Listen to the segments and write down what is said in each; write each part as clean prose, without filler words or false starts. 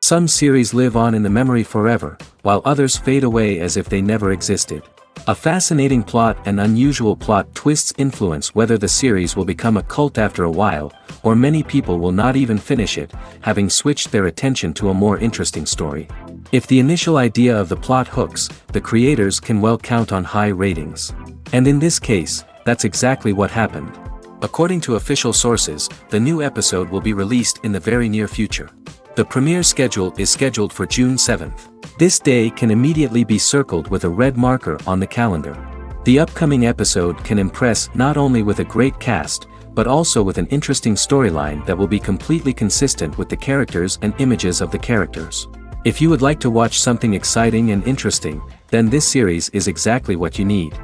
Some series live on in the memory forever, while others fade away as if they never existed. A fascinating plot and unusual plot twists influence whether the series will become a cult after a while, or many people will not even finish it, having switched their attention to a more interesting story. If the initial idea of the plot hooks, the creators can well count on high ratings. And in this case, that's exactly what happened. According to official sources, the new episode will be released in the very near future. The premiere schedule is scheduled for June 7th. This day can immediately be circled with a red marker on the calendar. The upcoming episode can impress not only with a great cast, but also with an interesting storyline that will be completely consistent with the characters and images of the characters. If you would like to watch something exciting and interesting, then this series is exactly what you need.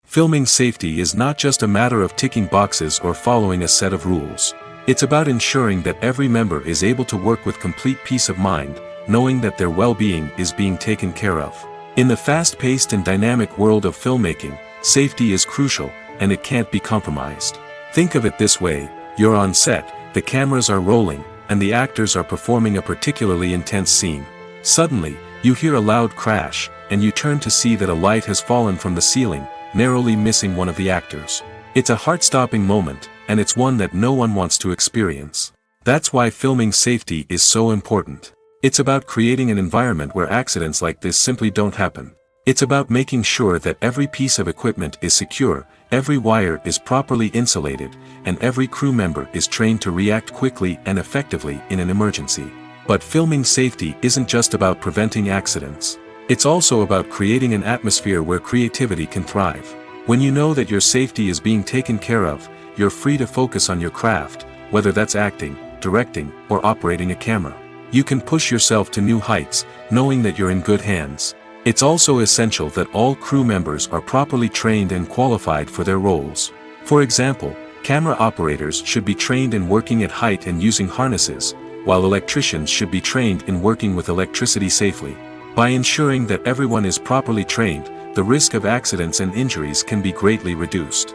Filming safety is not just a matter of ticking boxes or following a set of rules. It's about ensuring that every member is able to work with complete peace of mind, knowing that their well-being is being taken care of. In the fast-paced and dynamic world of filmmaking, safety is crucial, and it can't be compromised. Think of it this way: you're on set, the cameras are rolling, and the actors are performing a particularly intense scene. Suddenly, you hear a loud crash, and you turn to see that a light has fallen from the ceiling, narrowly missing one of the actors. It's a heart-stopping moment, and it's one that no one wants to experience. That's why filming safety is so important. It's about creating an environment where accidents like this simply don't happen. It's about making sure that every piece of equipment is secure, every wire is properly insulated, and every crew member is trained to react quickly and effectively in an emergency. But filming safety isn't just about preventing accidents. It's also about creating an atmosphere where creativity can thrive. When you know that your safety is being taken care of, you're free to focus on your craft, whether that's acting, directing, or operating a camera. You can push yourself to new heights, knowing that you're in good hands. It's also essential that all crew members are properly trained and qualified for their roles. For example, camera operators should be trained in working at height and using harnesses, while electricians should be trained in working with electricity safely. By ensuring that everyone is properly trained, the risk of accidents and injuries can be greatly reduced.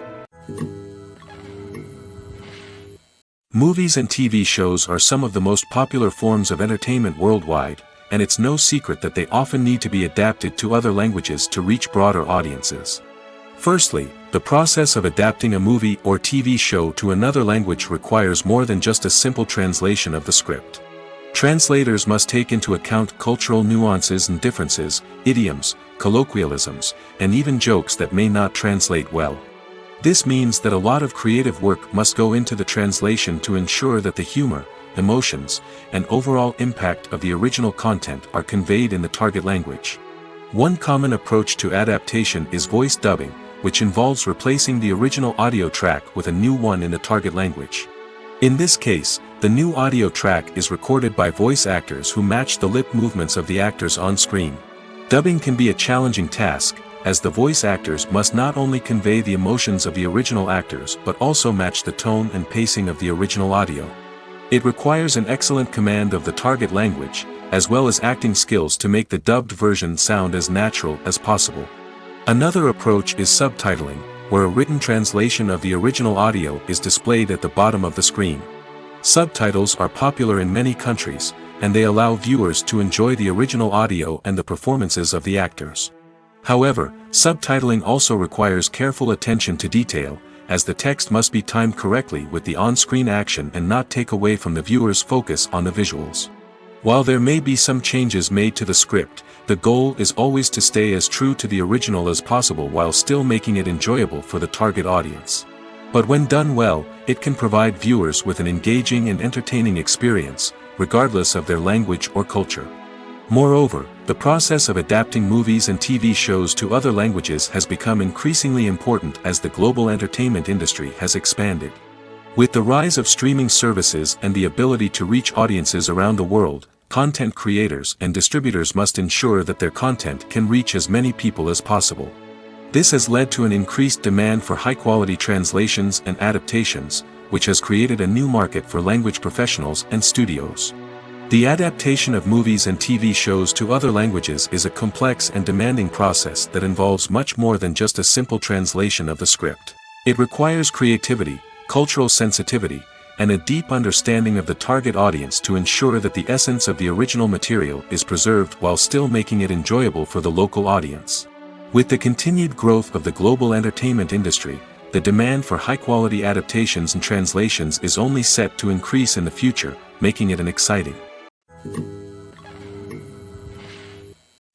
Movies and TV shows are some of the most popular forms of entertainment worldwide, and it's no secret that they often need to be adapted to other languages to reach broader audiences. Firstly, the process of adapting a movie or TV show to another language requires more than just a simple translation of the script. Translators must take into account cultural nuances and differences, idioms, colloquialisms, and even jokes that may not translate well. This means that a lot of creative work must go into the translation to ensure that the humor, emotions, and overall impact of the original content are conveyed in the target language. One common approach to adaptation is voice dubbing, which involves replacing the original audio track with a new one in the target language. In this case, the new audio track is recorded by voice actors who match the lip movements of the actors on screen. Dubbing can be a challenging task, as the voice actors must not only convey the emotions of the original actors but also match the tone and pacing of the original audio. It requires an excellent command of the target language, as well as acting skills to make the dubbed version sound as natural as possible. Another approach is subtitling, where a written translation of the original audio is displayed at the bottom of the screen. Subtitles are popular in many countries, and they allow viewers to enjoy the original audio and the performances of the actors. However, subtitling also requires careful attention to detail, as the text must be timed correctly with the on-screen action and not take away from the viewer's focus on the visuals. While there may be some changes made to the script, the goal is always to stay as true to the original as possible while still making it enjoyable for the target audience. But when done well, it can provide viewers with an engaging and entertaining experience, regardless of their language or culture. Moreover, the process of adapting movies and TV shows to other languages has become increasingly important as the global entertainment industry has expanded. With the rise of streaming services and the ability to reach audiences around the world, content creators and distributors must ensure that their content can reach as many people as possible. This has led to an increased demand for high-quality translations and adaptations, which has created a new market for language professionals and studios. The adaptation of movies and TV shows to other languages is a complex and demanding process that involves much more than just a simple translation of the script. It requires creativity, cultural sensitivity, and a deep understanding of the target audience to ensure that the essence of the original material is preserved while still making it enjoyable for the local audience. With the continued growth of the global entertainment industry, the demand for high-quality adaptations and translations is only set to increase in the future, making it an exciting.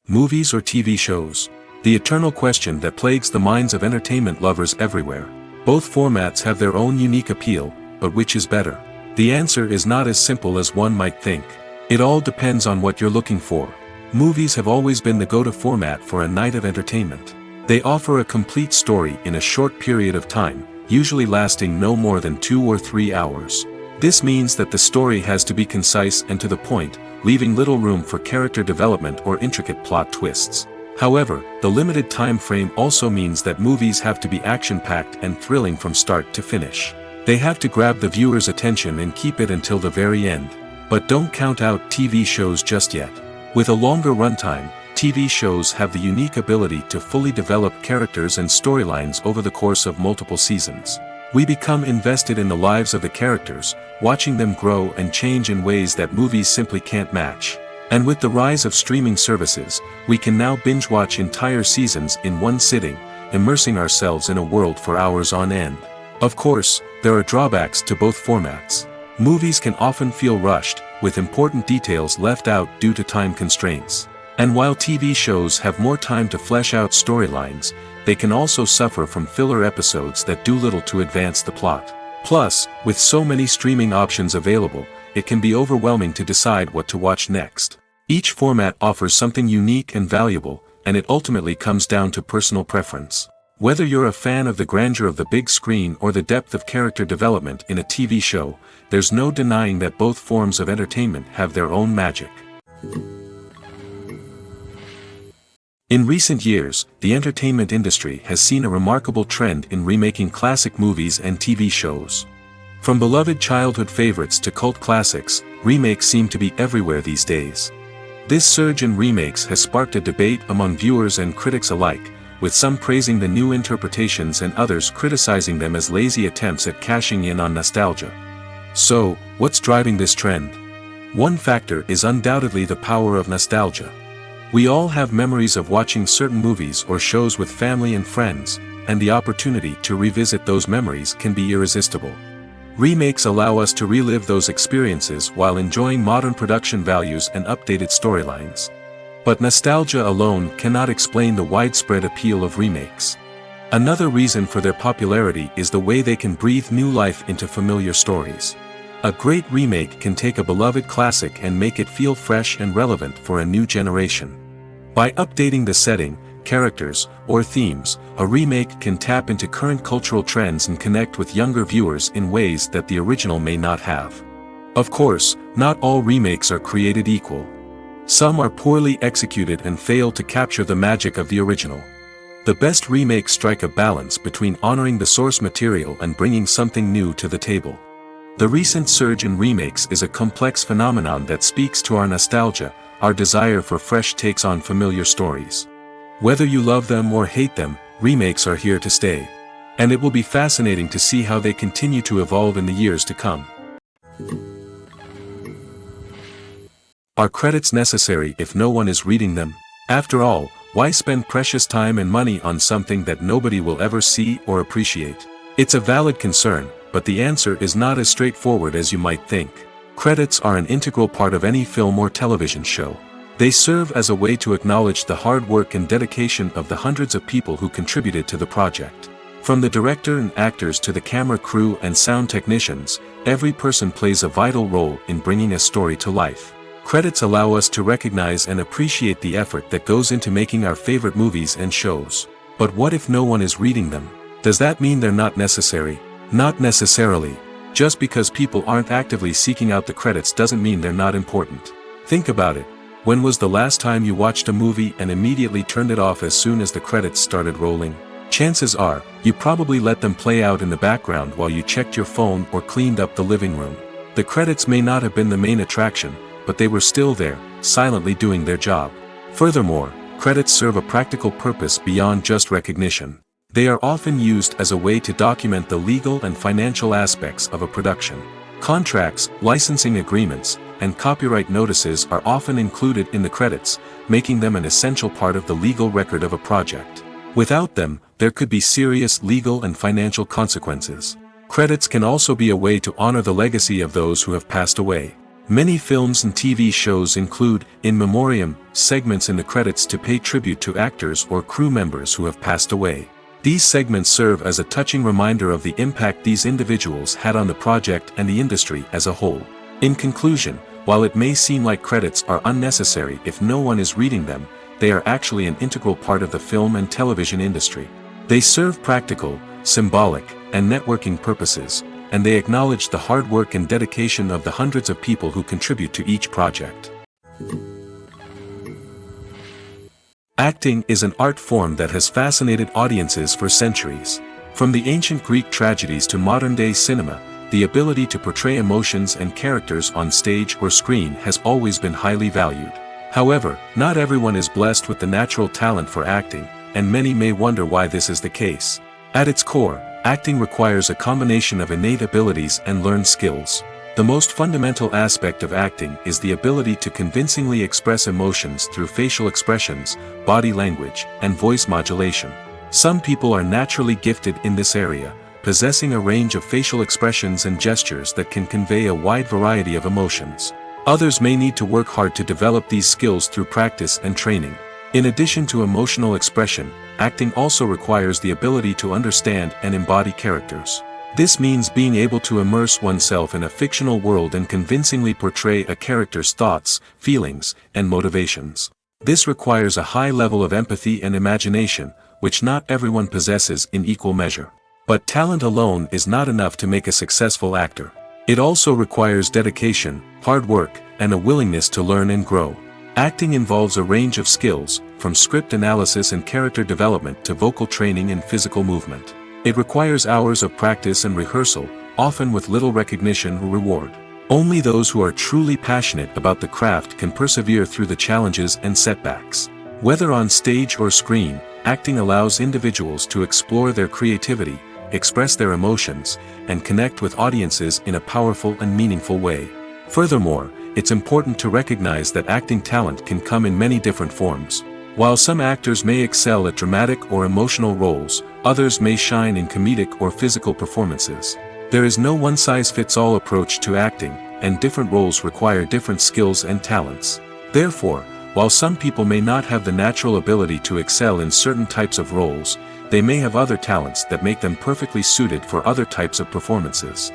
Movies or TV shows? The eternal question that plagues the minds of entertainment lovers everywhere. Both formats have their own unique appeal, but which is better? The answer is not as simple as one might think. It all depends on what you're looking for. Movies have always been the go-to format for a night of entertainment. They offer a complete story in a short period of time, usually lasting no more than 2 or 3 hours. This means that the story has to be concise and to the point, leaving little room for character development or intricate plot twists. However, the limited time frame also means that movies have to be action-packed and thrilling from start to finish. They have to grab the viewer's attention and keep it until the very end. But don't count out TV shows just yet. With a longer runtime, TV shows have the unique ability to fully develop characters and storylines over the course of multiple seasons. We become invested in the lives of the characters, watching them grow and change in ways that movies simply can't match. And with the rise of streaming services, we can now binge-watch entire seasons in one sitting, immersing ourselves in a world for hours on end. Of course, there are drawbacks to both formats. Movies can often feel rushed, with important details left out due to time constraints. And while TV shows have more time to flesh out storylines, they can also suffer from filler episodes that do little to advance the plot. Plus, with so many streaming options available, it can be overwhelming to decide what to watch next. Each format offers something unique and valuable, and it ultimately comes down to personal preference. Whether you're a fan of the grandeur of the big screen or the depth of character development in a TV show, there's no denying that both forms of entertainment have their own magic. In recent years, the entertainment industry has seen a remarkable trend in remaking classic movies and TV shows. From beloved childhood favorites to cult classics, remakes seem to be everywhere these days. This surge in remakes has sparked a debate among viewers and critics alike, with some praising the new interpretations and others criticizing them as lazy attempts at cashing in on nostalgia. So, what's driving this trend? One factor is undoubtedly the power of nostalgia. We all have memories of watching certain movies or shows with family and friends, and the opportunity to revisit those memories can be irresistible. Remakes allow us to relive those experiences while enjoying modern production values and updated storylines. But nostalgia alone cannot explain the widespread appeal of remakes. Another reason for their popularity is the way they can breathe new life into familiar stories. A great remake can take a beloved classic and make it feel fresh and relevant for a new generation. By updating the setting, characters, or themes, a remake can tap into current cultural trends and connect with younger viewers in ways that the original may not have. Of course, not all remakes are created equal. Some are poorly executed and fail to capture the magic of the original. The best remakes strike a balance between honoring the source material and bringing something new to the table. The recent surge in remakes is a complex phenomenon that speaks to our nostalgia, our desire for fresh takes on familiar stories. Whether you love them or hate them, remakes are here to stay. And it will be fascinating to see how they continue to evolve in the years to come. Are credits necessary if no one is reading them? After all, why spend precious time and money on something that nobody will ever see or appreciate? It's a valid concern, but the answer is not as straightforward as you might think. Credits are an integral part of any film or television show. They serve as a way to acknowledge the hard work and dedication of the hundreds of people who contributed to the project. From the director and actors to the camera crew and sound technicians, every person plays a vital role in bringing a story to life. Credits allow us to recognize and appreciate the effort that goes into making our favorite movies and shows. But what if no one is reading them? Does that mean they're not necessary? Not necessarily. Just because people aren't actively seeking out the credits doesn't mean they're not important. Think about it. When was the last time you watched a movie and immediately turned it off as soon as the credits started rolling? Chances are, you probably let them play out in the background while you checked your phone or cleaned up the living room. The credits may not have been the main attraction, but they were still there, silently doing their job. Furthermore, credits serve a practical purpose beyond just recognition. They are often used as a way to document the legal and financial aspects of a production. Contracts, licensing agreements, and copyright notices are often included in the credits, making them an essential part of the legal record of a project. Without them, there could be serious legal and financial consequences. Credits can also be a way to honor the legacy of those who have passed away. Many films and TV shows include, in memoriam, segments in the credits to pay tribute to actors or crew members who have passed away. These segments serve as a touching reminder of the impact these individuals had on the project and the industry as a whole. In conclusion, while it may seem like credits are unnecessary if no one is reading them, they are actually an integral part of the film and television industry. They serve practical, symbolic, and networking purposes, and they acknowledge the hard work and dedication of the hundreds of people who contribute to each project. Acting is an art form that has fascinated audiences for centuries. From the ancient Greek tragedies to modern-day cinema, the ability to portray emotions and characters on stage or screen has always been highly valued. However, not everyone is blessed with the natural talent for acting, and many may wonder why this is the case. At its core, acting requires a combination of innate abilities and learned skills. The most fundamental aspect of acting is the ability to convincingly express emotions through facial expressions, body language, and voice modulation. Some people are naturally gifted in this area, possessing a range of facial expressions and gestures that can convey a wide variety of emotions. Others may need to work hard to develop these skills through practice and training. In addition to emotional expression, acting also requires the ability to understand and embody characters. This means being able to immerse oneself in a fictional world and convincingly portray a character's thoughts, feelings, and motivations. This requires a high level of empathy and imagination, which not everyone possesses in equal measure. But talent alone is not enough to make a successful actor. It also requires dedication, hard work, and a willingness to learn and grow. Acting involves a range of skills, from script analysis and character development to vocal training and physical movement. It requires hours of practice and rehearsal, often with little recognition or reward. Only those who are truly passionate about the craft can persevere through the challenges and setbacks. Whether on stage or screen, acting allows individuals to explore their creativity, express their emotions, and connect with audiences in a powerful and meaningful way. Furthermore, it's important to recognize that acting talent can come in many different forms. While some actors may excel at dramatic or emotional roles, others may shine in comedic or physical performances. There is no one-size-fits-all approach to acting, and different roles require different skills and talents. Therefore, while some people may not have the natural ability to excel in certain types of roles, they may have other talents that make them perfectly suited for other types of performances.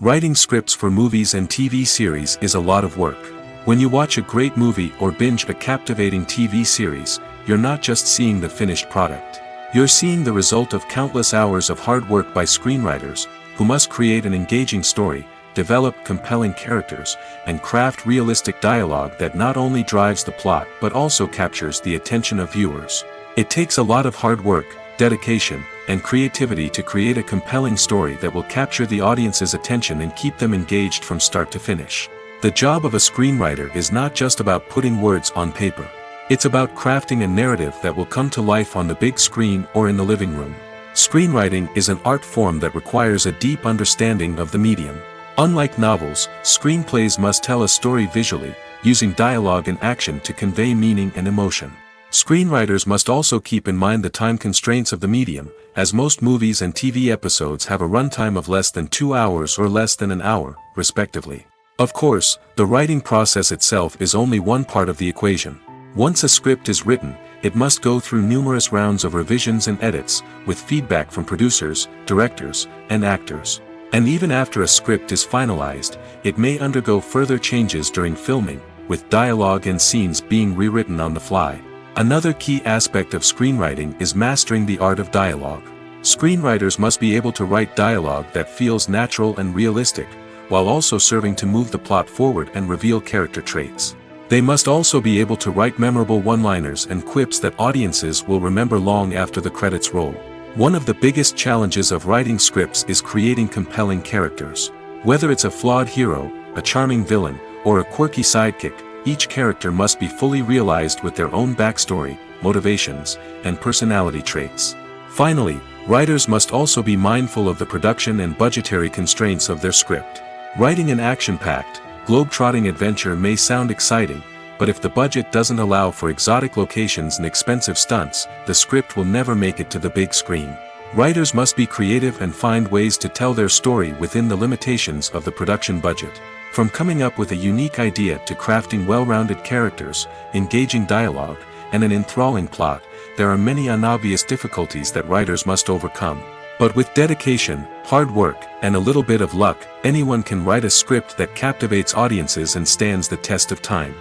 Writing scripts for movies and TV series is a lot of work. When you watch a great movie or binge a captivating TV series, you're not just seeing the finished product. You're seeing the result of countless hours of hard work by screenwriters, who must create an engaging story, develop compelling characters, and craft realistic dialogue that not only drives the plot but also captures the attention of viewers. It takes a lot of hard work, dedication, and creativity to create a compelling story that will capture the audience's attention and keep them engaged from start to finish. The job of a screenwriter is not just about putting words on paper. It's about crafting a narrative that will come to life on the big screen or in the living room. Screenwriting is an art form that requires a deep understanding of the medium. Unlike novels, screenplays must tell a story visually, using dialogue and action to convey meaning and emotion. Screenwriters must also keep in mind the time constraints of the medium, as most movies and TV episodes have a runtime of less than 2 hours or less than an hour, respectively. Of course, the writing process itself is only one part of the equation. Once a script is written, it must go through numerous rounds of revisions and edits, with feedback from producers, directors, and actors. And even after a script is finalized, it may undergo further changes during filming, with dialogue and scenes being rewritten on the fly. Another key aspect of screenwriting is mastering the art of dialogue. Screenwriters must be able to write dialogue that feels natural and realistic, while also serving to move the plot forward and reveal character traits. They must also be able to write memorable one-liners and quips that audiences will remember long after the credits roll. One of the biggest challenges of writing scripts is creating compelling characters. Whether it's a flawed hero, a charming villain, or a quirky sidekick, each character must be fully realized with their own backstory, motivations, and personality traits. Finally, writers must also be mindful of the production and budgetary constraints of their script. Writing an action-packed, globe-trotting adventure may sound exciting, but if the budget doesn't allow for exotic locations and expensive stunts, the script will never make it to the big screen. Writers must be creative and find ways to tell their story within the limitations of the production budget. From coming up with a unique idea to crafting well-rounded characters, engaging dialogue, and an enthralling plot, there are many unobvious difficulties that writers must overcome. But with dedication, hard work, and a little bit of luck, anyone can write a script that captivates audiences and stands the test of time.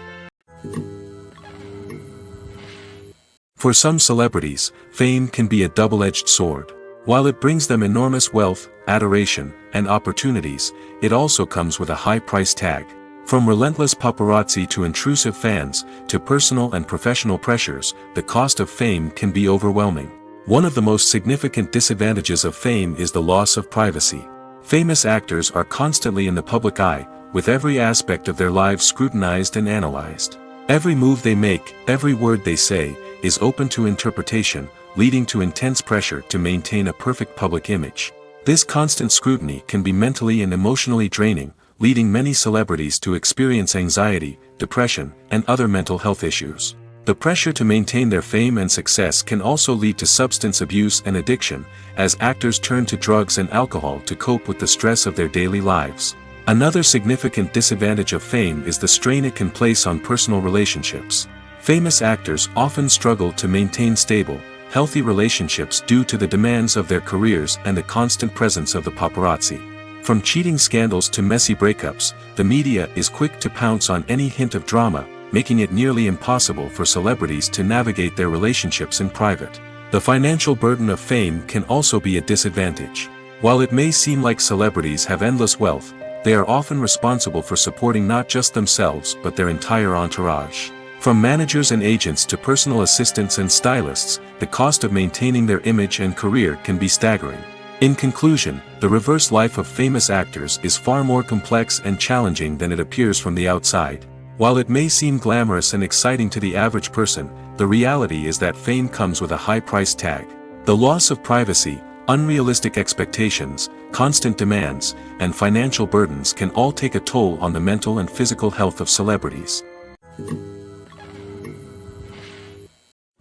For some celebrities, fame can be a double-edged sword. While it brings them enormous wealth, adoration, and opportunities, it also comes with a high price tag. From relentless paparazzi to intrusive fans, to personal and professional pressures, the cost of fame can be overwhelming. One of the most significant disadvantages of fame is the loss of privacy. Famous actors are constantly in the public eye, with every aspect of their lives scrutinized and analyzed. Every move they make, every word they say, is open to interpretation, leading to intense pressure to maintain a perfect public image. This constant scrutiny can be mentally and emotionally draining, leading many celebrities to experience anxiety, depression, and other mental health issues. The pressure to maintain their fame and success can also lead to substance abuse and addiction, as actors turn to drugs and alcohol to cope with the stress of their daily lives. Another significant disadvantage of fame is the strain it can place on personal relationships. Famous actors often struggle to maintain stable, healthy relationships due to the demands of their careers and the constant presence of the paparazzi. From cheating scandals to messy breakups, the media is quick to pounce on any hint of drama, making it nearly impossible for celebrities to navigate their relationships in private. The financial burden of fame can also be a disadvantage. While it may seem like celebrities have endless wealth, they are often responsible for supporting not just themselves but their entire entourage. From managers and agents to personal assistants and stylists, the cost of maintaining their image and career can be staggering. In conclusion, the reverse life of famous actors is far more complex and challenging than it appears from the outside. While it may seem glamorous and exciting to the average person, the reality is that fame comes with a high price tag. The loss of privacy, unrealistic expectations, constant demands, and financial burdens can all take a toll on the mental and physical health of celebrities.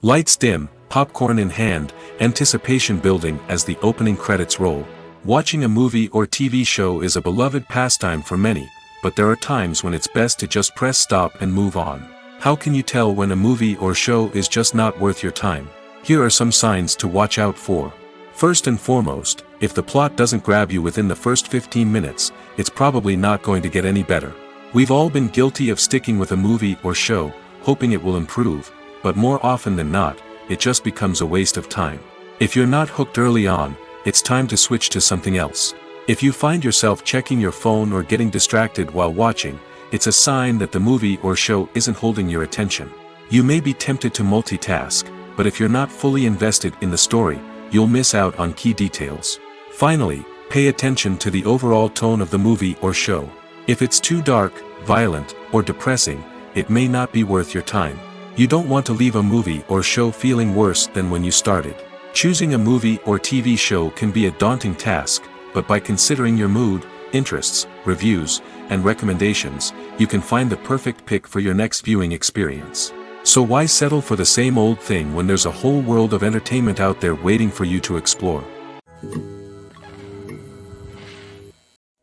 Lights dim, popcorn in hand, anticipation building as the opening credits roll. Watching a movie or TV show is a beloved pastime for many, but there are times when it's best to just press stop and move on. How can you tell when a movie or show is just not worth your time? Here are some signs to watch out for. First and foremost, if the plot doesn't grab you within the first 15 minutes, it's probably not going to get any better. We've all been guilty of sticking with a movie or show, hoping it will improve, but more often than not, it just becomes a waste of time. If you're not hooked early on, it's time to switch to something else. If you find yourself checking your phone or getting distracted while watching, it's a sign that the movie or show isn't holding your attention. You may be tempted to multitask, but if you're not fully invested in the story, you'll miss out on key details. Finally, pay attention to the overall tone of the movie or show. If it's too dark, violent, or depressing, it may not be worth your time. You don't want to leave a movie or show feeling worse than when you started. Choosing a movie or TV show can be a daunting task, but by considering your mood, interests, reviews, and recommendations, you can find the perfect pick for your next viewing experience. So why settle for the same old thing when there's a whole world of entertainment out there waiting for you to explore?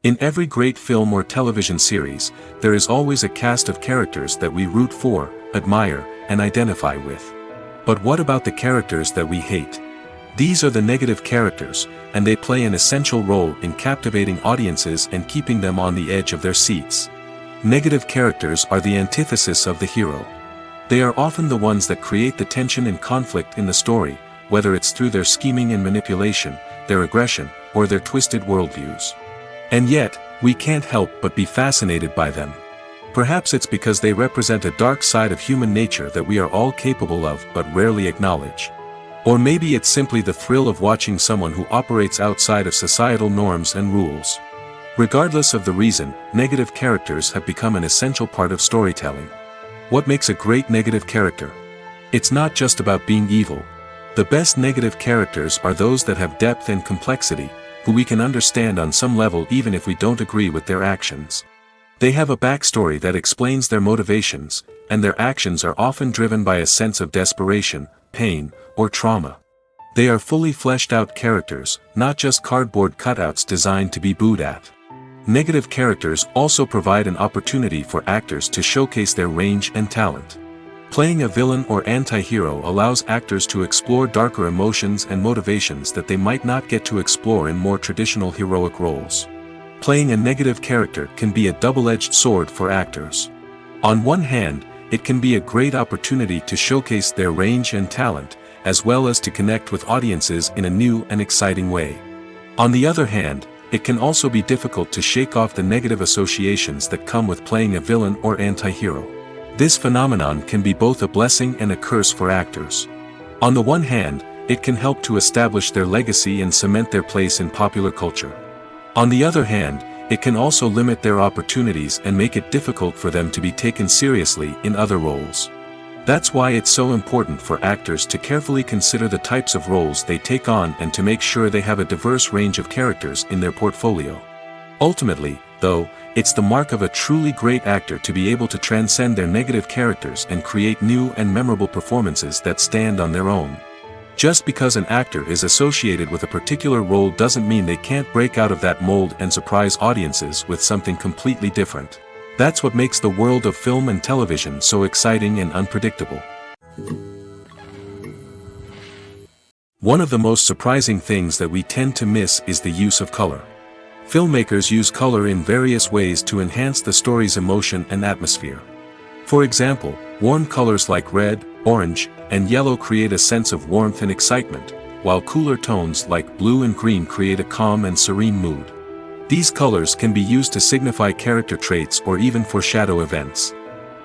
In every great film or television series, there is always a cast of characters that we root for, admire, and identify with. But what about the characters that we hate? These are the negative characters, and they play an essential role in captivating audiences and keeping them on the edge of their seats. Negative characters are the antithesis of the hero. They are often the ones that create the tension and conflict in the story, whether it's through their scheming and manipulation, their aggression, or their twisted worldviews. And yet, we can't help but be fascinated by them. Perhaps it's because they represent a dark side of human nature that we are all capable of but rarely acknowledge. Or maybe it's simply the thrill of watching someone who operates outside of societal norms and rules. Regardless of the reason, negative characters have become an essential part of storytelling. What makes a great negative character? It's not just about being evil. The best negative characters are those that have depth and complexity, who we can understand on some level even if we don't agree with their actions. They have a backstory that explains their motivations, and their actions are often driven by a sense of desperation, pain, or trauma. They are fully fleshed out characters, not just cardboard cutouts designed to be booed at. Negative characters also provide an opportunity for actors to showcase their range and talent. Playing a villain or anti-hero allows actors to explore darker emotions and motivations that they might not get to explore in more traditional heroic roles. Playing a negative character can be a double-edged sword for actors. On one hand, it can be a great opportunity to showcase their range and talent, as well as to connect with audiences in a new and exciting way. On the other hand, it can also be difficult to shake off the negative associations that come with playing a villain or anti-hero. This phenomenon can be both a blessing and a curse for actors. On the one hand, it can help to establish their legacy and cement their place in popular culture. On the other hand, it can also limit their opportunities and make it difficult for them to be taken seriously in other roles. That's why it's so important for actors to carefully consider the types of roles they take on and to make sure they have a diverse range of characters in their portfolio. Ultimately, though, it's the mark of a truly great actor to be able to transcend their negative characters and create new and memorable performances that stand on their own. Just because an actor is associated with a particular role doesn't mean they can't break out of that mold and surprise audiences with something completely different. That's what makes the world of film and television so exciting and unpredictable. One of the most surprising things that we tend to miss is the use of color. Filmmakers use color in various ways to enhance the story's emotion and atmosphere. For example, warm colors like red, orange, and yellow create a sense of warmth and excitement, while cooler tones like blue and green create a calm and serene mood. These colors can be used to signify character traits or even foreshadow events.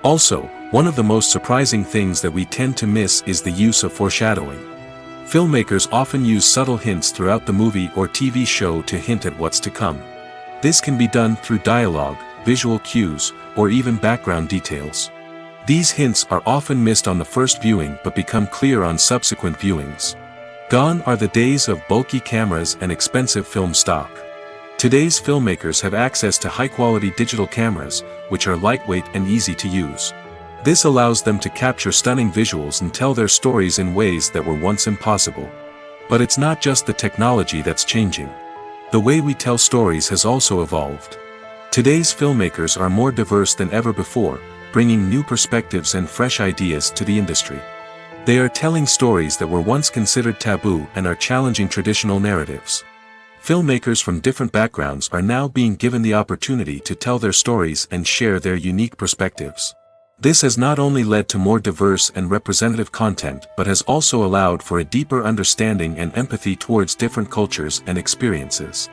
Also, one of the most surprising things that we tend to miss is the use of foreshadowing. Filmmakers often use subtle hints throughout the movie or TV show to hint at what's to come. This can be done through dialogue, visual cues, or even background details. These hints are often missed on the first viewing but become clear on subsequent viewings. Gone are the days of bulky cameras and expensive film stock. Today's filmmakers have access to high-quality digital cameras, which are lightweight and easy to use. This allows them to capture stunning visuals and tell their stories in ways that were once impossible. But it's not just the technology that's changing. The way we tell stories has also evolved. Today's filmmakers are more diverse than ever before, bringing new perspectives and fresh ideas to the industry. They are telling stories that were once considered taboo and are challenging traditional narratives. Filmmakers from different backgrounds are now being given the opportunity to tell their stories and share their unique perspectives. This has not only led to more diverse and representative content but has also allowed for a deeper understanding and empathy towards different cultures and experiences.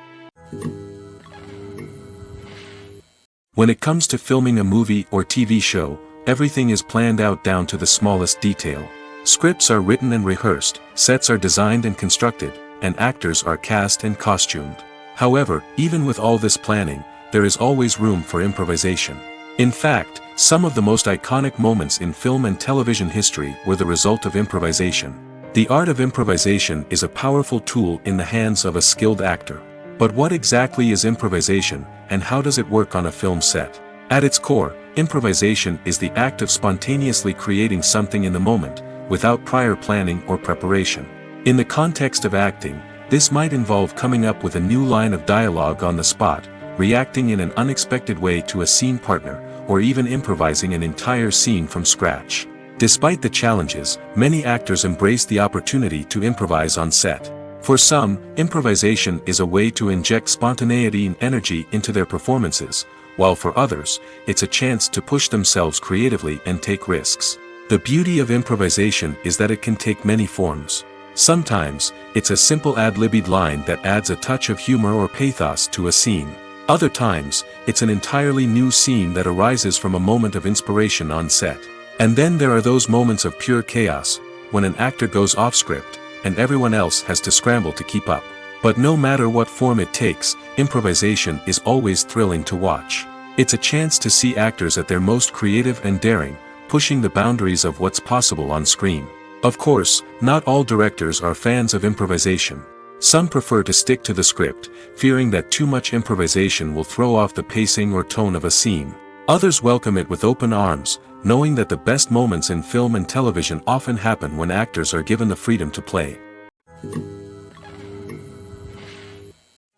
When it comes to filming a movie or TV show, everything is planned out down to the smallest detail. Scripts are written and rehearsed, sets are designed and constructed, and actors are cast and costumed. However, even with all this planning, there is always room for improvisation. In fact, some of the most iconic moments in film and television history were the result of improvisation. The art of improvisation is a powerful tool in the hands of a skilled actor. But what exactly is improvisation, and how does it work on a film set? At its core, improvisation is the act of spontaneously creating something in the moment, without prior planning or preparation. In the context of acting, this might involve coming up with a new line of dialogue on the spot, reacting in an unexpected way to a scene partner, or even improvising an entire scene from scratch. Despite the challenges, many actors embrace the opportunity to improvise on set. For some, improvisation is a way to inject spontaneity and energy into their performances, while for others, it's a chance to push themselves creatively and take risks. The beauty of improvisation is that it can take many forms. Sometimes, it's a simple ad-libbed line that adds a touch of humor or pathos to a scene. Other times, it's an entirely new scene that arises from a moment of inspiration on set. And then there are those moments of pure chaos, when an actor goes off script, and everyone else has to scramble to keep up. But no matter what form it takes, improvisation is always thrilling to watch. It's a chance to see actors at their most creative and daring, pushing the boundaries of what's possible on screen. Of course, not all directors are fans of improvisation. Some prefer to stick to the script, fearing that too much improvisation will throw off the pacing or tone of a scene. Others welcome it with open arms, knowing that the best moments in film and television often happen when actors are given the freedom to play.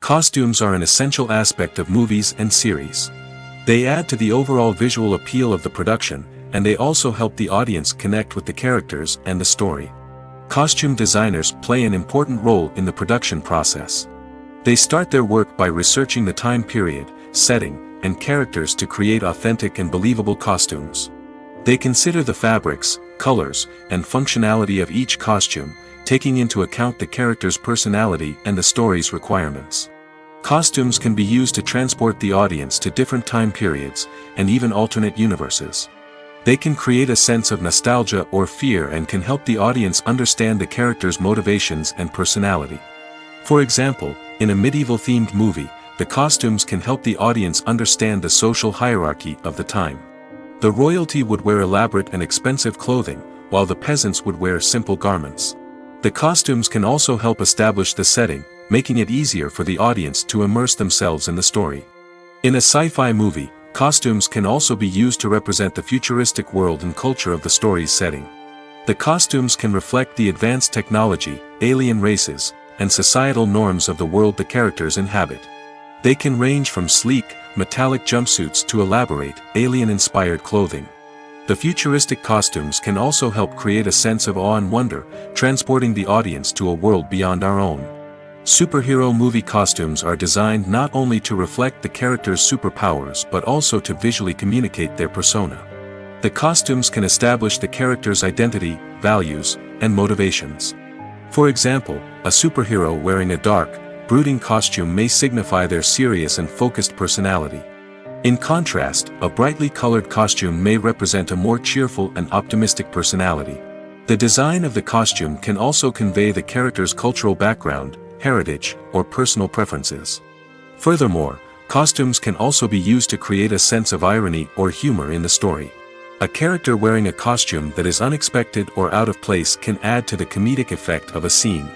Costumes are an essential aspect of movies and series. They add to the overall visual appeal of the production, and they also help the audience connect with the characters and the story. Costume designers play an important role in the production process. They start their work by researching the time period, setting, and characters to create authentic and believable costumes. They consider the fabrics, colors, and functionality of each costume, taking into account the character's personality and the story's requirements. Costumes can be used to transport the audience to different time periods, and even alternate universes. They can create a sense of nostalgia or fear and can help the audience understand the character's motivations and personality. For example, in a medieval-themed movie, the costumes can help the audience understand the social hierarchy of the time. The royalty would wear elaborate and expensive clothing, while the peasants would wear simple garments. The costumes can also help establish the setting, making it easier for the audience to immerse themselves in the story. In a sci-fi movie, costumes can also be used to represent the futuristic world and culture of the story's setting. The costumes can reflect the advanced technology, alien races, and societal norms of the world the characters inhabit. They can range from sleek, metallic jumpsuits to elaborate, alien-inspired clothing. The futuristic costumes can also help create a sense of awe and wonder, transporting the audience to a world beyond our own. Superhero movie costumes are designed not only to reflect the character's superpowers but also to visually communicate their persona. The costumes can establish the character's identity, values, and motivations. For example, a superhero wearing a dark, brooding costume may signify their serious and focused personality. In contrast, a brightly colored costume may represent a more cheerful and optimistic personality. The design of the costume can also convey the character's cultural background, heritage, or personal preferences. Furthermore, costumes can also be used to create a sense of irony or humor in the story. A character wearing a costume that is unexpected or out of place can add to the comedic effect of a scene.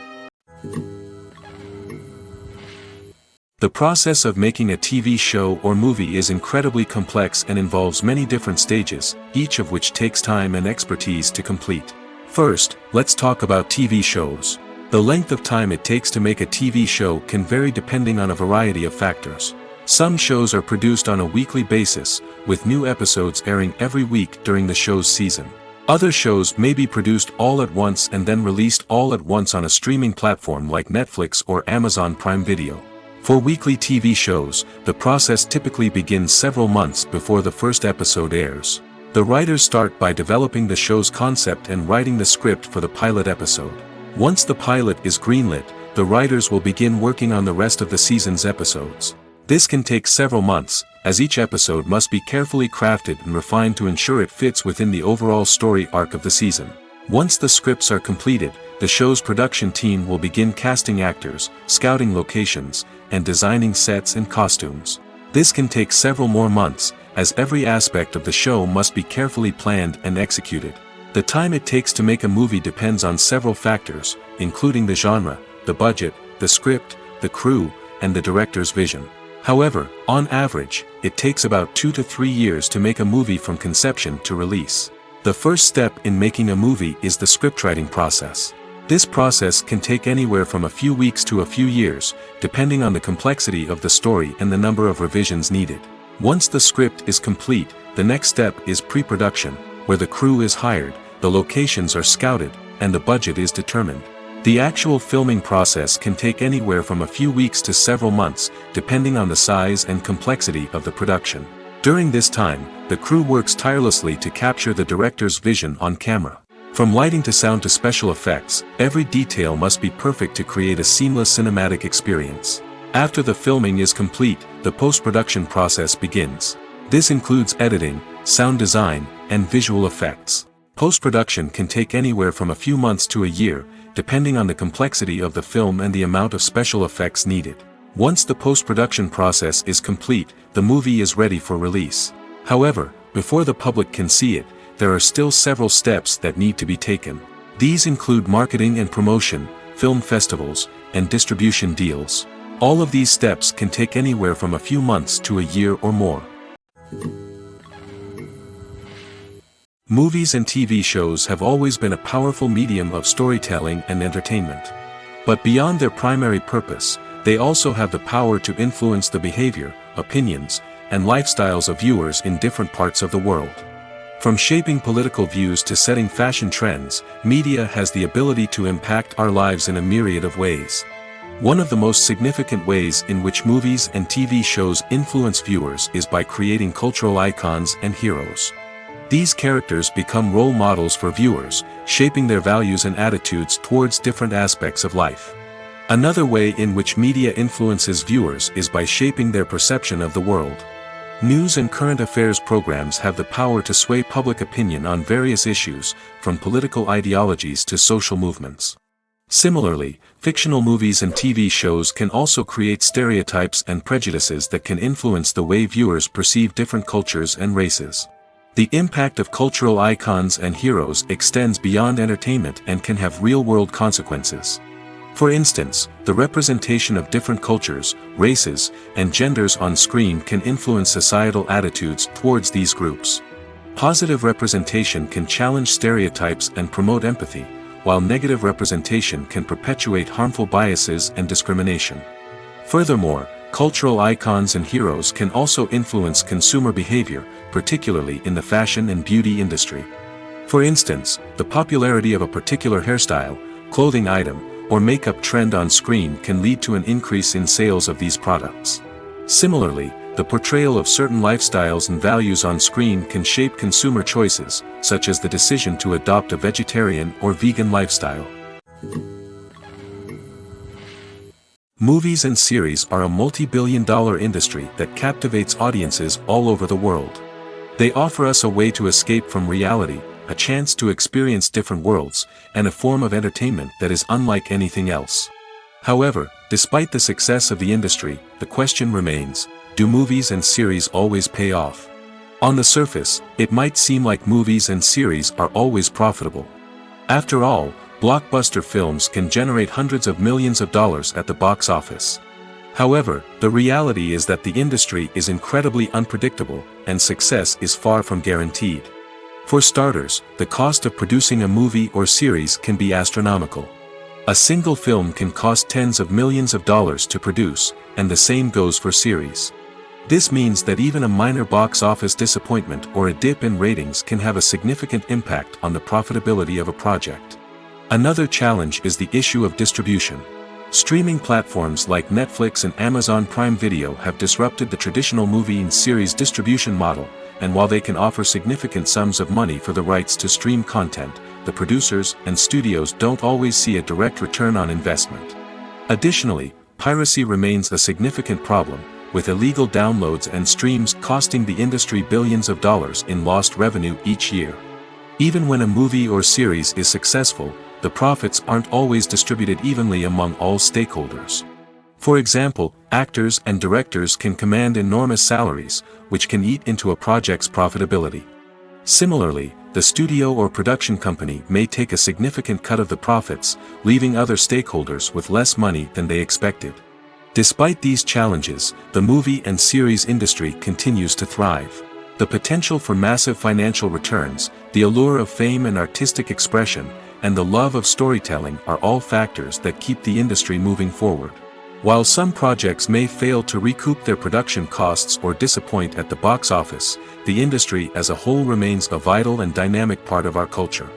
The process of making a TV show or movie is incredibly complex and involves many different stages, each of which takes time and expertise to complete. First, let's talk about TV shows. The length of time it takes to make a TV show can vary depending on a variety of factors. Some shows are produced on a weekly basis, with new episodes airing every week during the show's season. Other shows may be produced all at once and then released all at once on a streaming platform like Netflix or Amazon Prime Video. For weekly TV shows, the process typically begins several months before the first episode airs. The writers start by developing the show's concept and writing the script for the pilot episode. Once the pilot is greenlit, the writers will begin working on the rest of the season's episodes. This can take several months, as each episode must be carefully crafted and refined to ensure it fits within the overall story arc of the season. Once the scripts are completed, the show's production team will begin casting actors, scouting locations, and designing sets and costumes. This can take several more months, as every aspect of the show must be carefully planned and executed. The time it takes to make a movie depends on several factors, including the genre, the budget, the script, the crew, and the director's vision. However, on average, it takes about 2 to 3 years to make a movie from conception to release. The first step in making a movie is the scriptwriting process. This process can take anywhere from a few weeks to a few years, depending on the complexity of the story and the number of revisions needed. Once the script is complete, the next step is pre-production, where the crew is hired, the locations are scouted, and the budget is determined. The actual filming process can take anywhere from a few weeks to several months, depending on the size and complexity of the production. During this time, the crew works tirelessly to capture the director's vision on camera. From lighting to sound to special effects, every detail must be perfect to create a seamless cinematic experience. After the filming is complete, the post-production process begins. This includes editing, sound design, and visual effects. Post-production can take anywhere from a few months to a year, depending on the complexity of the film and the amount of special effects needed. Once the post-production process is complete, the movie is ready for release. However, before the public can see it, there are still several steps that need to be taken. These include marketing and promotion, film festivals, and distribution deals. All of these steps can take anywhere from a few months to a year or more. Movies and TV shows have always been a powerful medium of storytelling and entertainment. But beyond their primary purpose, they also have the power to influence the behavior, opinions, and lifestyles of viewers in different parts of the world. From shaping political views to setting fashion trends, media has the ability to impact our lives in a myriad of ways. One of the most significant ways in which movies and TV shows influence viewers is by creating cultural icons and heroes. These characters become role models for viewers, shaping their values and attitudes towards different aspects of life. Another way in which media influences viewers is by shaping their perception of the world. News and current affairs programs have the power to sway public opinion on various issues, from political ideologies to social movements. Similarly, fictional movies and TV shows can also create stereotypes and prejudices that can influence the way viewers perceive different cultures and races. The impact of cultural icons and heroes extends beyond entertainment and can have real-world consequences. For instance, the representation of different cultures, races, and genders on screen can influence societal attitudes towards these groups. Positive representation can challenge stereotypes and promote empathy, while negative representation can perpetuate harmful biases and discrimination. Furthermore, cultural icons and heroes can also influence consumer behavior, particularly in the fashion and beauty industry. For instance, the popularity of a particular hairstyle, clothing item, or makeup trend on screen can lead to an increase in sales of these products. Similarly, the portrayal of certain lifestyles and values on screen can shape consumer choices, such as the decision to adopt a vegetarian or vegan lifestyle. Movies and series are a multi-billion-dollar industry that captivates audiences all over the world. They offer us a way to escape from reality, a chance to experience different worlds, and a form of entertainment that is unlike anything else. However, despite the success of the industry, the question remains, do movies and series always pay off? On the surface, it might seem like movies and series are always profitable. After all, blockbuster films can generate hundreds of millions of dollars at the box office. However, the reality is that the industry is incredibly unpredictable, and success is far from guaranteed. For starters, the cost of producing a movie or series can be astronomical. A single film can cost tens of millions of dollars to produce, and the same goes for series. This means that even a minor box office disappointment or a dip in ratings can have a significant impact on the profitability of a project. Another challenge is the issue of distribution. Streaming platforms like Netflix and Amazon Prime Video have disrupted the traditional movie and series distribution model, and while they can offer significant sums of money for the rights to stream content, the producers and studios don't always see a direct return on investment. Additionally, piracy remains a significant problem, with illegal downloads and streams costing the industry billions of dollars in lost revenue each year. Even when a movie or series is successful, the profits aren't always distributed evenly among all stakeholders. For example, actors and directors can command enormous salaries, which can eat into a project's profitability. Similarly, the studio or production company may take a significant cut of the profits, leaving other stakeholders with less money than they expected. Despite these challenges, the movie and series industry continues to thrive. The potential for massive financial returns, the allure of fame and artistic expression, and the love of storytelling are all factors that keep the industry moving forward. While some projects may fail to recoup their production costs or disappoint at the box office, the industry as a whole remains a vital and dynamic part of our culture.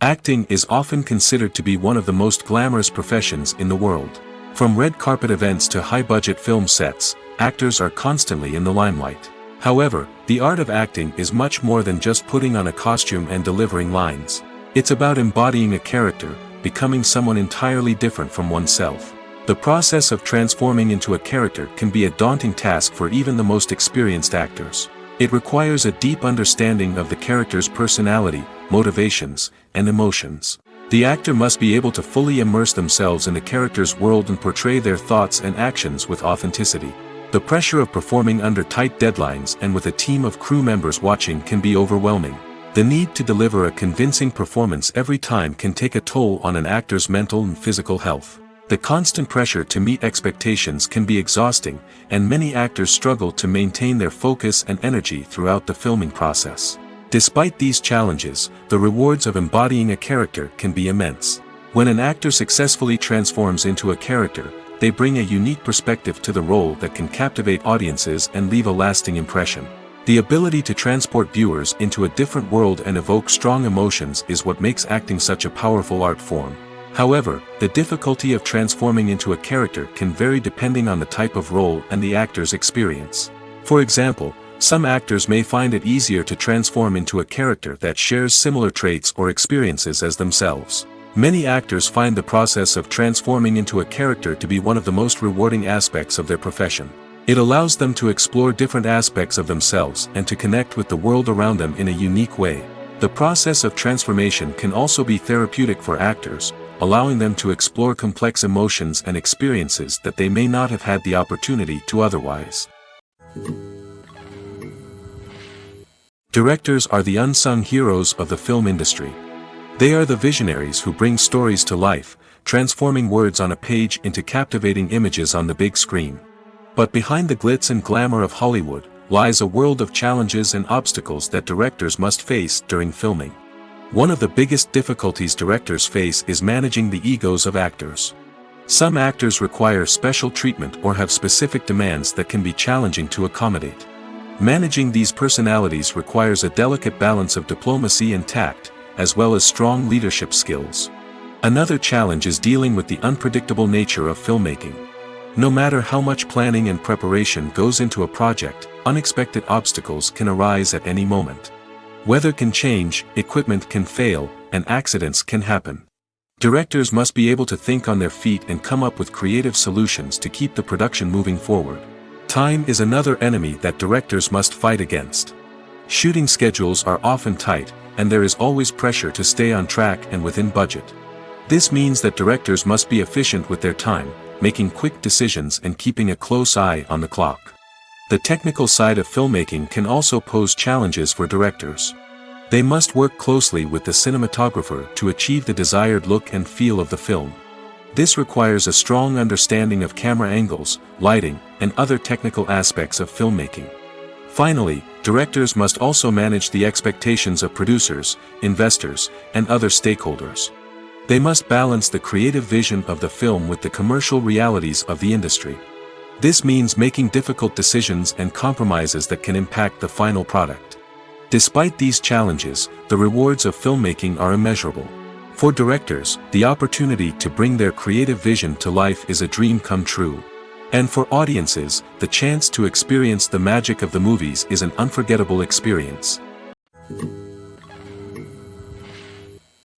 Acting is often considered to be one of the most glamorous professions in the world. From red carpet events to high-budget film sets, actors are constantly in the limelight. However, the art of acting is much more than just putting on a costume and delivering lines. It's about embodying a character, becoming someone entirely different from oneself. The process of transforming into a character can be a daunting task for even the most experienced actors. It requires a deep understanding of the character's personality, motivations, and emotions. The actor must be able to fully immerse themselves in the character's world and portray their thoughts and actions with authenticity. The pressure of performing under tight deadlines and with a team of crew members watching can be overwhelming. The need to deliver a convincing performance every time can take a toll on an actor's mental and physical health. The constant pressure to meet expectations can be exhausting, and many actors struggle to maintain their focus and energy throughout the filming process. Despite these challenges, the rewards of embodying a character can be immense. When an actor successfully transforms into a character, they bring a unique perspective to the role that can captivate audiences and leave a lasting impression. The ability to transport viewers into a different world and evoke strong emotions is what makes acting such a powerful art form. However, the difficulty of transforming into a character can vary depending on the type of role and the actor's experience. For example, some actors may find it easier to transform into a character that shares similar traits or experiences as themselves. Many actors find the process of transforming into a character to be one of the most rewarding aspects of their profession. It allows them to explore different aspects of themselves and to connect with the world around them in a unique way. The process of transformation can also be therapeutic for actors, allowing them to explore complex emotions and experiences that they may not have had the opportunity to otherwise. Directors are the unsung heroes of the film industry. They are the visionaries who bring stories to life, transforming words on a page into captivating images on the big screen. But behind the glitz and glamour of Hollywood, lies a world of challenges and obstacles that directors must face during filming. One of the biggest difficulties directors face is managing the egos of actors. Some actors require special treatment or have specific demands that can be challenging to accommodate. Managing these personalities requires a delicate balance of diplomacy and tact, as well as strong leadership skills. Another challenge is dealing with the unpredictable nature of filmmaking. No matter how much planning and preparation goes into a project, unexpected obstacles can arise at any moment. Weather can change, equipment can fail, and accidents can happen. Directors must be able to think on their feet and come up with creative solutions to keep the production moving forward. Time is another enemy that directors must fight against. Shooting schedules are often tight, and there is always pressure to stay on track and within budget. This means that directors must be efficient with their time, making quick decisions and keeping a close eye on the clock. The technical side of filmmaking can also pose challenges for directors. They must work closely with the cinematographer to achieve the desired look and feel of the film. This requires a strong understanding of camera angles, lighting, and other technical aspects of filmmaking. Finally, directors must also manage the expectations of producers, investors, and other stakeholders. They must balance the creative vision of the film with the commercial realities of the industry. This means making difficult decisions and compromises that can impact the final product. Despite these challenges, the rewards of filmmaking are immeasurable. For directors, the opportunity to bring their creative vision to life is a dream come true. And for audiences, the chance to experience the magic of the movies is an unforgettable experience.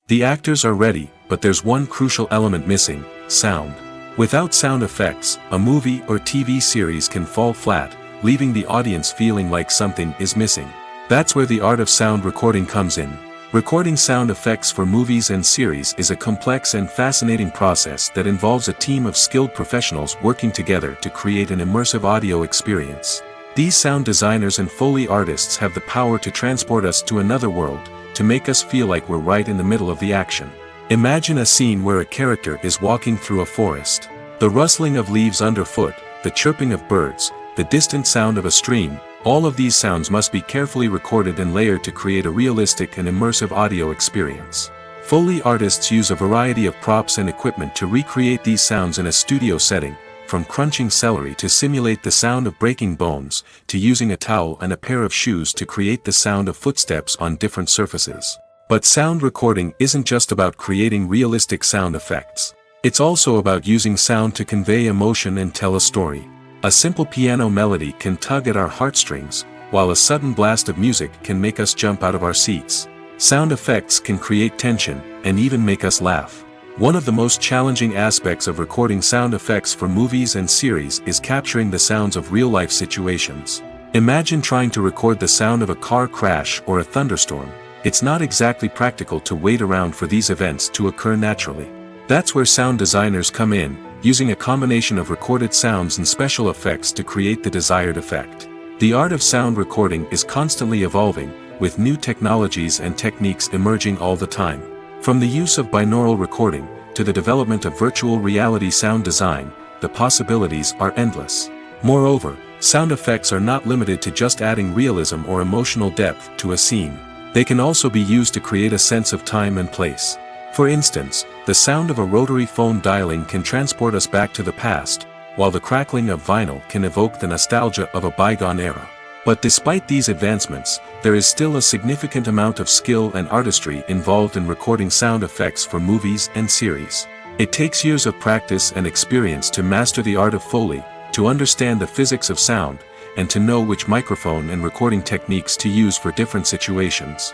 The actors are ready, but there's one crucial element missing: sound. Without sound effects, a movie or TV series can fall flat, leaving the audience feeling like something is missing. That's where the art of sound recording comes in. Recording sound effects for movies and series is a complex and fascinating process that involves a team of skilled professionals working together to create an immersive audio experience. These sound designers and Foley artists have the power to transport us to another world, to make us feel like we're right in the middle of the action. Imagine a scene where a character is walking through a forest. The rustling of leaves underfoot, the chirping of birds, the distant sound of a stream, all of these sounds must be carefully recorded and layered to create a realistic and immersive audio experience. Foley artists use a variety of props and equipment to recreate these sounds in a studio setting, from crunching celery to simulate the sound of breaking bones, to using a towel and a pair of shoes to create the sound of footsteps on different surfaces. But sound recording isn't just about creating realistic sound effects. It's also about using sound to convey emotion and tell a story. A simple piano melody can tug at our heartstrings, while a sudden blast of music can make us jump out of our seats. Sound effects can create tension, and even make us laugh. One of the most challenging aspects of recording sound effects for movies and series is capturing the sounds of real-life situations. Imagine trying to record the sound of a car crash or a thunderstorm. It's not exactly practical to wait around for these events to occur naturally. That's where sound designers come in, using a combination of recorded sounds and special effects to create the desired effect. The art of sound recording is constantly evolving, with new technologies and techniques emerging all the time. From the use of binaural recording, to the development of virtual reality sound design, the possibilities are endless. Moreover, sound effects are not limited to just adding realism or emotional depth to a scene. They can also be used to create a sense of time and place. For instance, the sound of a rotary phone dialing can transport us back to the past, while the crackling of vinyl can evoke the nostalgia of a bygone era. But despite these advancements, there is still a significant amount of skill and artistry involved in recording sound effects for movies and series. It takes years of practice and experience to master the art of Foley, to understand the physics of sound, and to know which microphone and recording techniques to use for different situations.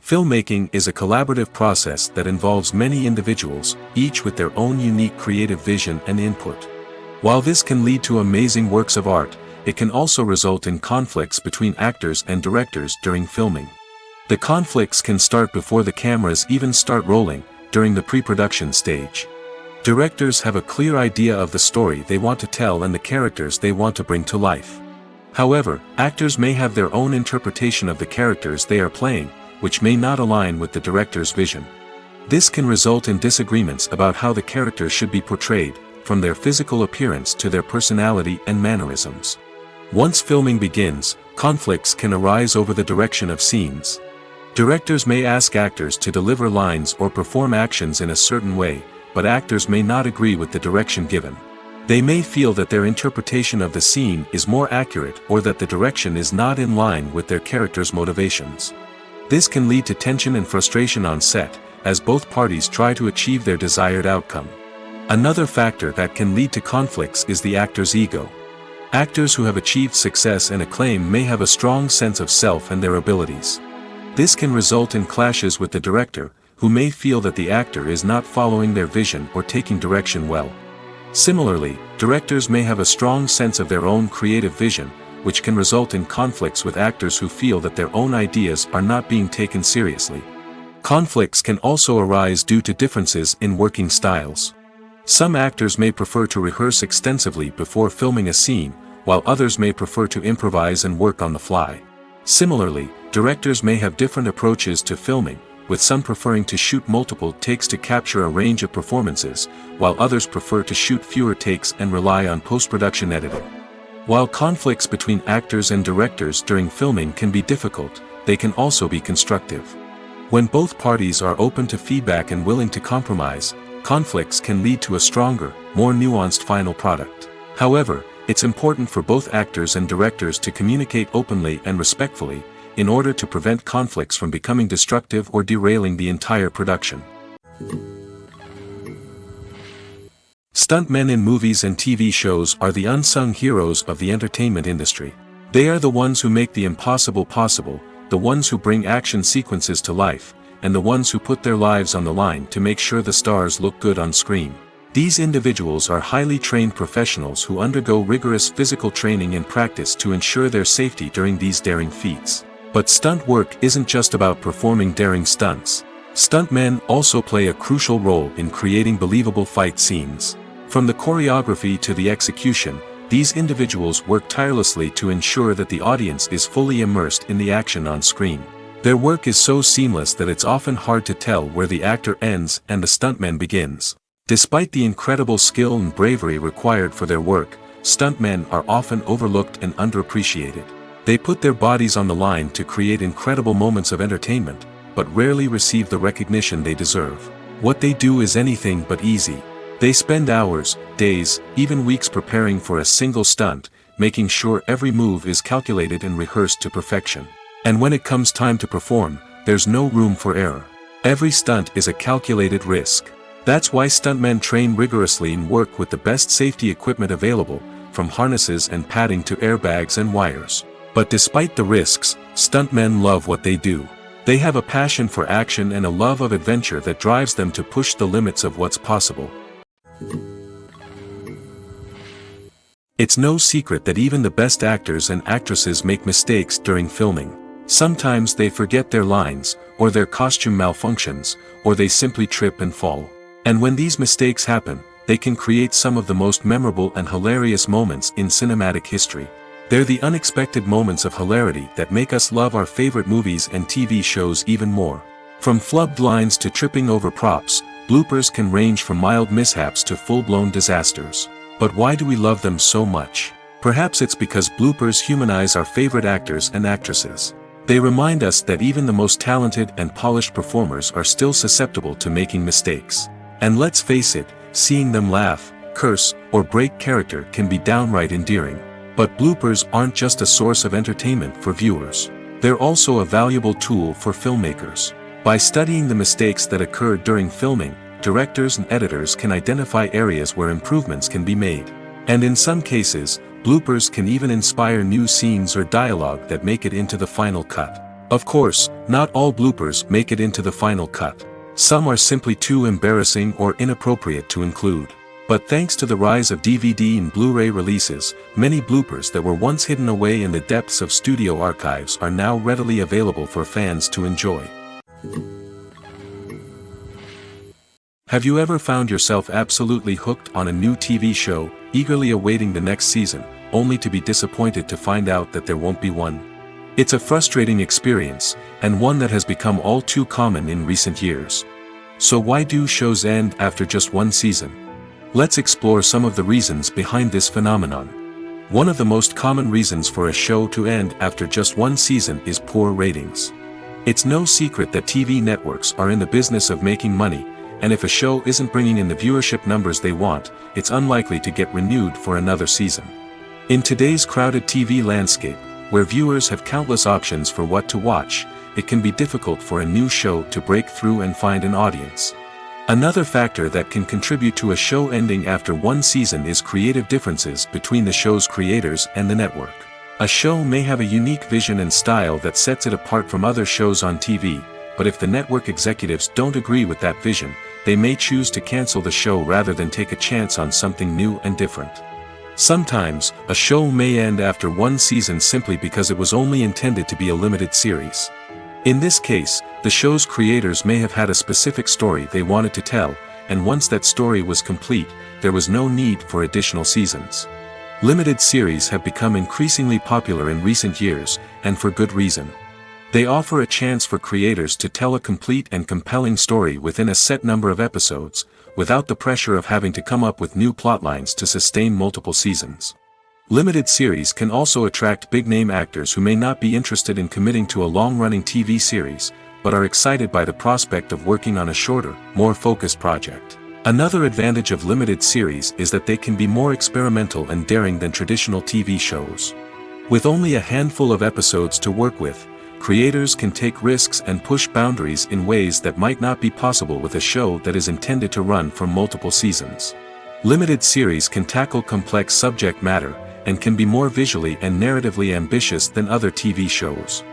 Filmmaking is a collaborative process that involves many individuals, each with their own unique creative vision and input. While this can lead to amazing works of art, it can also result in conflicts between actors and directors during filming. The conflicts can start before the cameras even start rolling, during the pre-production stage. Directors have a clear idea of the story they want to tell and the characters they want to bring to life. However, actors may have their own interpretation of the characters they are playing, which may not align with the director's vision. This can result in disagreements about how the characters should be portrayed, from their physical appearance to their personality and mannerisms. Once filming begins, conflicts can arise over the direction of scenes. Directors may ask actors to deliver lines or perform actions in a certain way, but actors may not agree with the direction given. They may feel that their interpretation of the scene is more accurate or that the direction is not in line with their character's motivations. This can lead to tension and frustration on set, as both parties try to achieve their desired outcome. Another factor that can lead to conflicts is the actor's ego. Actors who have achieved success and acclaim may have a strong sense of self and their abilities. This can result in clashes with the director, who may feel that the actor is not following their vision or taking direction well. Similarly, directors may have a strong sense of their own creative vision, which can result in conflicts with actors who feel that their own ideas are not being taken seriously. Conflicts can also arise due to differences in working styles. Some actors may prefer to rehearse extensively before filming a scene, while others may prefer to improvise and work on the fly. Similarly, directors may have different approaches to filming, with some preferring to shoot multiple takes to capture a range of performances, while others prefer to shoot fewer takes and rely on post-production editing. While conflicts between actors and directors during filming can be difficult, they can also be constructive. When both parties are open to feedback and willing to compromise, conflicts can lead to a stronger, more nuanced final product. However, it's important for both actors and directors to communicate openly and respectfully, in order to prevent conflicts from becoming destructive or derailing the entire production. Stuntmen in movies and TV shows are the unsung heroes of the entertainment industry. They are the ones who make the impossible possible, the ones who bring action sequences to life, and the ones who put their lives on the line to make sure the stars look good on screen. These individuals are highly trained professionals who undergo rigorous physical training and practice to ensure their safety during these daring feats. But stunt work isn't just about performing daring stunts. Stuntmen also play a crucial role in creating believable fight scenes. From the choreography to the execution, these individuals work tirelessly to ensure that the audience is fully immersed in the action on screen. Their work is so seamless that it's often hard to tell where the actor ends and the stuntman begins. Despite the incredible skill and bravery required for their work, stuntmen are often overlooked and underappreciated. They put their bodies on the line to create incredible moments of entertainment, but rarely receive the recognition they deserve. What they do is anything but easy. They spend hours, days, even weeks preparing for a single stunt, making sure every move is calculated and rehearsed to perfection. And when it comes time to perform, there's no room for error. Every stunt is a calculated risk. That's why stuntmen train rigorously and work with the best safety equipment available, from harnesses and padding to airbags and wires. But despite the risks, stuntmen love what they do. They have a passion for action and a love of adventure that drives them to push the limits of what's possible. It's no secret that even the best actors and actresses make mistakes during filming. Sometimes they forget their lines, or their costume malfunctions, or they simply trip and fall. And when these mistakes happen, they can create some of the most memorable and hilarious moments in cinematic history. They're the unexpected moments of hilarity that make us love our favorite movies and TV shows even more. From flubbed lines to tripping over props, bloopers can range from mild mishaps to full-blown disasters. But why do we love them so much? Perhaps it's because bloopers humanize our favorite actors and actresses. They remind us that even the most talented and polished performers are still susceptible to making mistakes. And let's face it, seeing them laugh, curse, or break character can be downright endearing. But bloopers aren't just a source of entertainment for viewers. They're also a valuable tool for filmmakers. By studying the mistakes that occur during filming, directors and editors can identify areas where improvements can be made. And in some cases, bloopers can even inspire new scenes or dialogue that make it into the final cut. Of course, not all bloopers make it into the final cut. Some are simply too embarrassing or inappropriate to include. But thanks to the rise of DVD and Blu-ray releases, many bloopers that were once hidden away in the depths of studio archives are now readily available for fans to enjoy. Have you ever found yourself absolutely hooked on a new TV show, eagerly awaiting the next season, only to be disappointed to find out that there won't be one? It's a frustrating experience, and one that has become all too common in recent years. So why do shows end after just one season? Let's explore some of the reasons behind this phenomenon. One of the most common reasons for a show to end after just one season is poor ratings. It's no secret that TV networks are in the business of making money, and if a show isn't bringing in the viewership numbers they want, it's unlikely to get renewed for another season. In today's crowded TV landscape, where viewers have countless options for what to watch, it can be difficult for a new show to break through and find an audience. Another factor that can contribute to a show ending after one season is creative differences between the show's creators and the network. A show may have a unique vision and style that sets it apart from other shows on TV, but if the network executives don't agree with that vision, they may choose to cancel the show rather than take a chance on something new and different. Sometimes, a show may end after one season simply because it was only intended to be a limited series. In this case, the show's creators may have had a specific story they wanted to tell, and once that story was complete, there was no need for additional seasons. Limited series have become increasingly popular in recent years, and for good reason. They offer a chance for creators to tell a complete and compelling story within a set number of episodes, without the pressure of having to come up with new plotlines to sustain multiple seasons. Limited series can also attract big-name actors who may not be interested in committing to a long-running TV series, but are excited by the prospect of working on a shorter, more focused project. Another advantage of limited series is that they can be more experimental and daring than traditional TV shows. With only a handful of episodes to work with, creators can take risks and push boundaries in ways that might not be possible with a show that is intended to run for multiple seasons. Limited series can tackle complex subject matter, and can be more visually and narratively ambitious than other TV shows.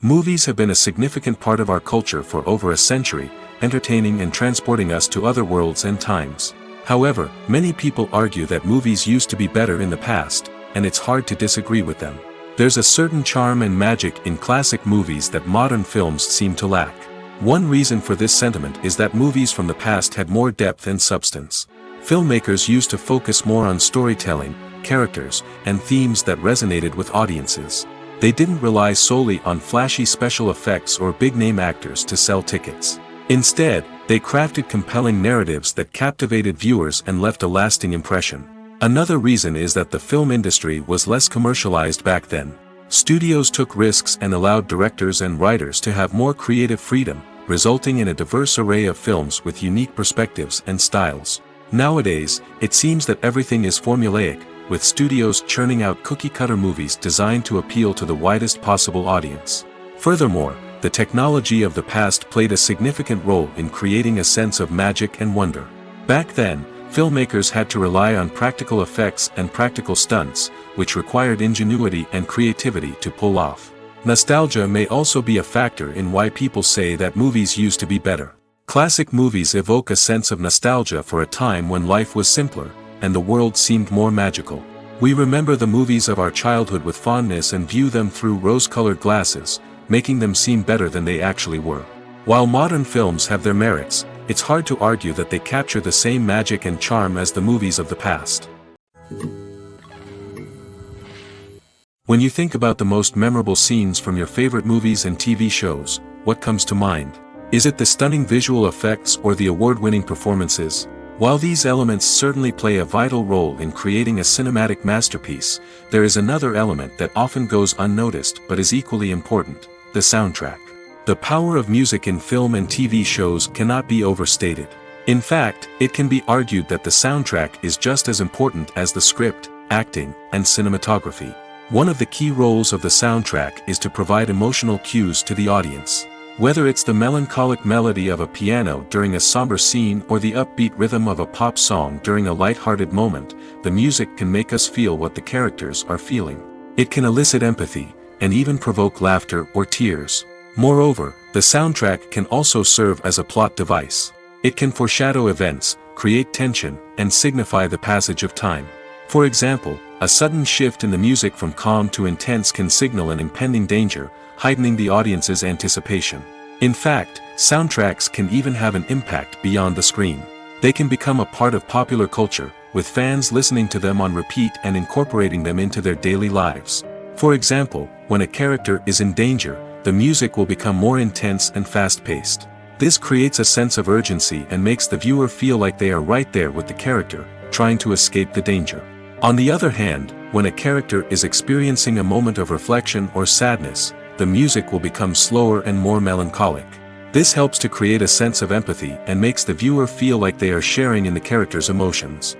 Movies have been a significant part of our culture for over a century, entertaining and transporting us to other worlds and times. However, many people argue that movies used to be better in the past, and it's hard to disagree with them. There's a certain charm and magic in classic movies that modern films seem to lack. One reason for this sentiment is that movies from the past had more depth and substance. Filmmakers used to focus more on storytelling, characters, and themes that resonated with audiences. They didn't rely solely on flashy special effects or big-name actors to sell tickets. Instead, they crafted compelling narratives that captivated viewers and left a lasting impression. Another reason is that the film industry was less commercialized back then. Studios took risks and allowed directors and writers to have more creative freedom, resulting in a diverse array of films with unique perspectives and styles. Nowadays, it seems that everything is formulaic, with studios churning out cookie-cutter movies designed to appeal to the widest possible audience. Furthermore, the technology of the past played a significant role in creating a sense of magic and wonder. Back then, filmmakers had to rely on practical effects and practical stunts, which required ingenuity and creativity to pull off. Nostalgia may also be a factor in why people say that movies used to be better. Classic movies evoke a sense of nostalgia for a time when life was simpler, and the world seemed more magical. We remember the movies of our childhood with fondness and view them through rose-colored glasses, making them seem better than they actually were. While modern films have their merits, it's hard to argue that they capture the same magic and charm as the movies of the past. When you think about the most memorable scenes from your favorite movies and TV shows, what comes to mind? Is it the stunning visual effects or the award-winning performances? While these elements certainly play a vital role in creating a cinematic masterpiece, there is another element that often goes unnoticed but is equally important: the soundtrack. The power of music in film and TV shows cannot be overstated. In fact, it can be argued that the soundtrack is just as important as the script, acting, and cinematography. One of the key roles of the soundtrack is to provide emotional cues to the audience. Whether it's the melancholic melody of a piano during a somber scene or the upbeat rhythm of a pop song during a light-hearted moment, the music can make us feel what the characters are feeling. It can elicit empathy, and even provoke laughter or tears. Moreover, the soundtrack can also serve as a plot device. It can foreshadow events, create tension, and signify the passage of time. For example, a sudden shift in the music from calm to intense can signal an impending danger, heightening the audience's anticipation. In fact, soundtracks can even have an impact beyond the screen. They can become a part of popular culture, with fans listening to them on repeat and incorporating them into their daily lives. For example, when a character is in danger, the music will become more intense and fast-paced. This creates a sense of urgency and makes the viewer feel like they are right there with the character, trying to escape the danger. On the other hand, when a character is experiencing a moment of reflection or sadness, the music will become slower and more melancholic. This helps to create a sense of empathy and makes the viewer feel like they are sharing in the character's emotions.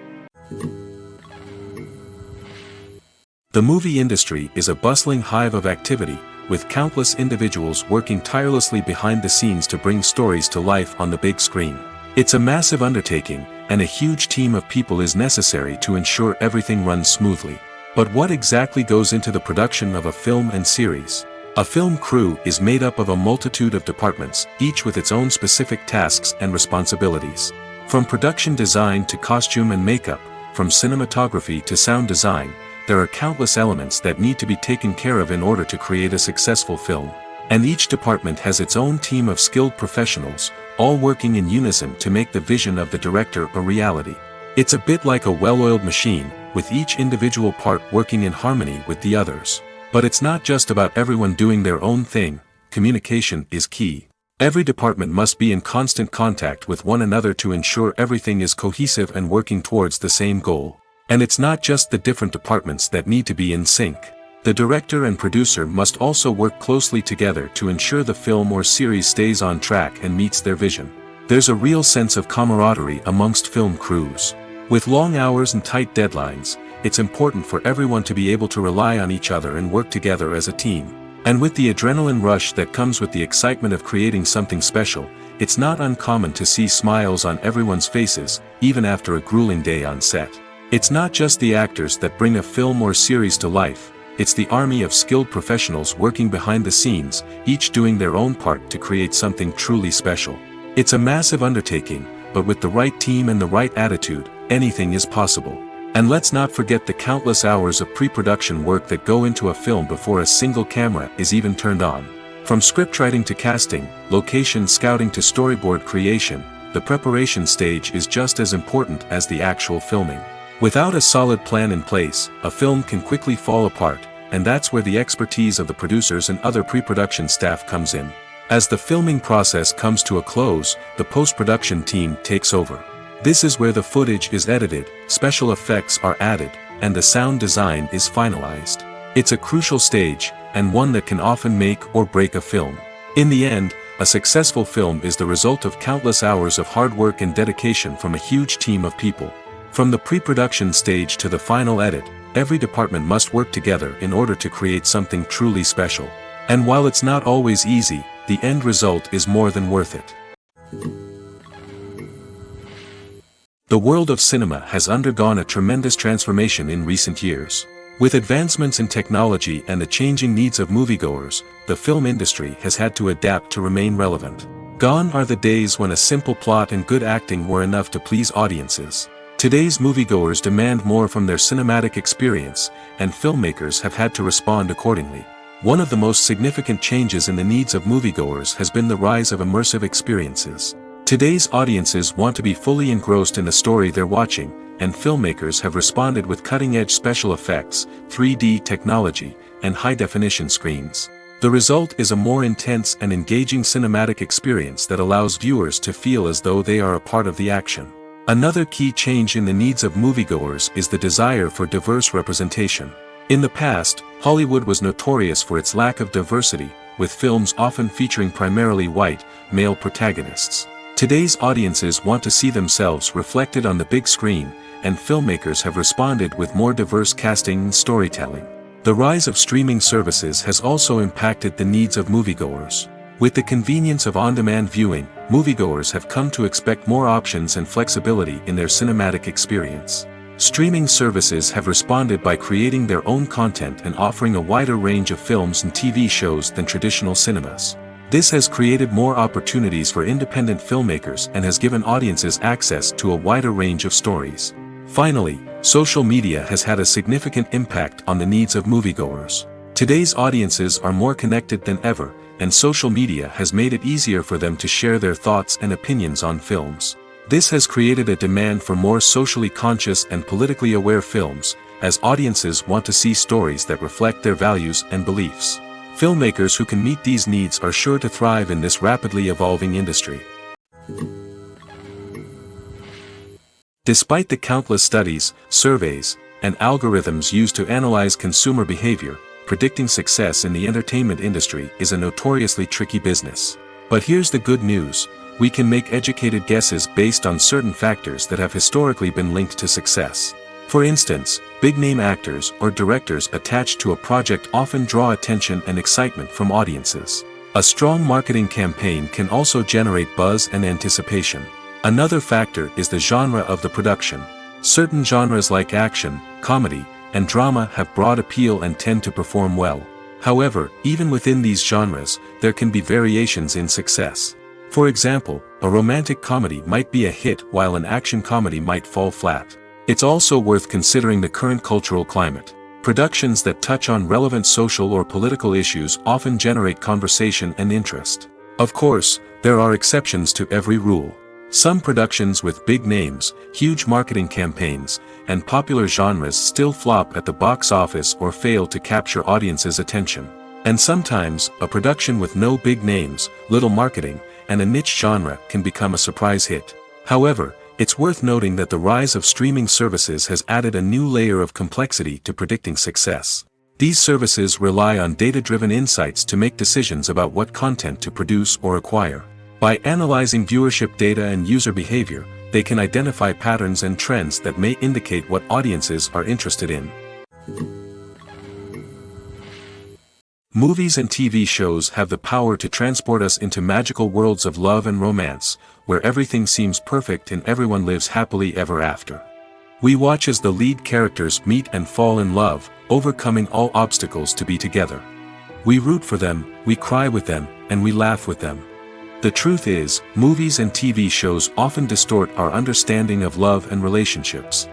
The movie industry is a bustling hive of activity, with countless individuals working tirelessly behind the scenes to bring stories to life on the big screen. It's a massive undertaking, and a huge team of people is necessary to ensure everything runs smoothly. But what exactly goes into the production of a film and series? A film crew is made up of a multitude of departments, each with its own specific tasks and responsibilities. From production design to costume and makeup, from cinematography to sound design, there are countless elements that need to be taken care of in order to create a successful film. And each department has its own team of skilled professionals, all working in unison to make the vision of the director a reality. It's a bit like a well-oiled machine, with each individual part working in harmony with the others. But it's not just about everyone doing their own thing. Communication is key. Every department must be in constant contact with one another to ensure everything is cohesive and working towards the same goal. And it's not just the different departments that need to be in sync. The director and producer must also work closely together to ensure the film or series stays on track and meets their vision. There's a real sense of camaraderie amongst film crews. With long hours and tight deadlines, it's important for everyone to be able to rely on each other and work together as a team. And with the adrenaline rush that comes with the excitement of creating something special, it's not uncommon to see smiles on everyone's faces, even after a grueling day on set. It's not just the actors that bring a film or series to life, it's the army of skilled professionals working behind the scenes, each doing their own part to create something truly special. It's a massive undertaking, but with the right team and the right attitude, anything is possible. And let's not forget the countless hours of pre-production work that go into a film before a single camera is even turned on. From scriptwriting to casting, location scouting to storyboard creation, the preparation stage is just as important as the actual filming. Without a solid plan in place, a film can quickly fall apart, and that's where the expertise of the producers and other pre-production staff comes in. As the filming process comes to a close, the post-production team takes over. This is where the footage is edited, special effects are added, and the sound design is finalized. It's a crucial stage, and one that can often make or break a film. In the end, a successful film is the result of countless hours of hard work and dedication from a huge team of people. From the pre-production stage to the final edit, every department must work together in order to create something truly special. And while it's not always easy, the end result is more than worth it. The world of cinema has undergone a tremendous transformation in recent years. With advancements in technology and the changing needs of moviegoers, the film industry has had to adapt to remain relevant. Gone are the days when a simple plot and good acting were enough to please audiences. Today's moviegoers demand more from their cinematic experience, and filmmakers have had to respond accordingly. One of the most significant changes in the needs of moviegoers has been the rise of immersive experiences. Today's audiences want to be fully engrossed in the story they're watching, and filmmakers have responded with cutting-edge special effects, 3D technology, and high-definition screens. The result is a more intense and engaging cinematic experience that allows viewers to feel as though they are a part of the action. Another key change in the needs of moviegoers is the desire for diverse representation. In the past, Hollywood was notorious for its lack of diversity, with films often featuring primarily white, male protagonists. Today's audiences want to see themselves reflected on the big screen, and filmmakers have responded with more diverse casting and storytelling. The rise of streaming services has also impacted the needs of moviegoers. With the convenience of on-demand viewing, moviegoers have come to expect more options and flexibility in their cinematic experience. Streaming services have responded by creating their own content and offering a wider range of films and TV shows than traditional cinemas. This has created more opportunities for independent filmmakers and has given audiences access to a wider range of stories. Finally, social media has had a significant impact on the needs of moviegoers. Today's audiences are more connected than ever, and social media has made it easier for them to share their thoughts and opinions on films. This has created a demand for more socially conscious and politically aware films, as audiences want to see stories that reflect their values and beliefs. Filmmakers who can meet these needs are sure to thrive in this rapidly evolving industry. Despite the countless studies, surveys, and algorithms used to analyze consumer behavior, predicting success in the entertainment industry is a notoriously tricky business. But here's the good news: we can make educated guesses based on certain factors that have historically been linked to success. For instance, big-name actors or directors attached to a project often draw attention and excitement from audiences. A strong marketing campaign can also generate buzz and anticipation. Another factor is the genre of the production. Certain genres like action, comedy, and drama have broad appeal and tend to perform well. However, even within these genres, there can be variations in success. For example, a romantic comedy might be a hit while an action comedy might fall flat. It's also worth considering the current cultural climate. Productions that touch on relevant social or political issues often generate conversation and interest. Of course, there are exceptions to every rule. Some productions with big names, huge marketing campaigns, and popular genres still flop at the box office or fail to capture audiences' attention. And sometimes, a production with no big names, little marketing, and a niche genre can become a surprise hit. However, it's worth noting that the rise of streaming services has added a new layer of complexity to predicting success. These services rely on data-driven insights to make decisions about what content to produce or acquire. By analyzing viewership data and user behavior, they can identify patterns and trends that may indicate what audiences are interested in. Movies and TV shows have the power to transport us into magical worlds of love and romance, where everything seems perfect and everyone lives happily ever after. We watch as the lead characters meet and fall in love, overcoming all obstacles to be together. We root for them, we cry with them, and we laugh with them. The truth is, movies and TV shows often distort our understanding of love and relationships.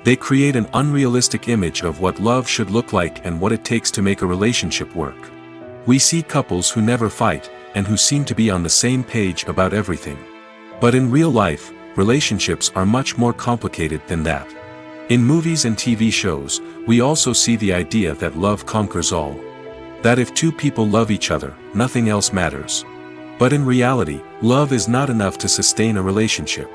They create an unrealistic image of what love should look like and what it takes to make a relationship work. We see couples who never fight, and who seem to be on the same page about everything. But in real life, relationships are much more complicated than that. In movies and TV shows, we also see the idea that love conquers all. That if two people love each other, nothing else matters. But in reality, love is not enough to sustain a relationship.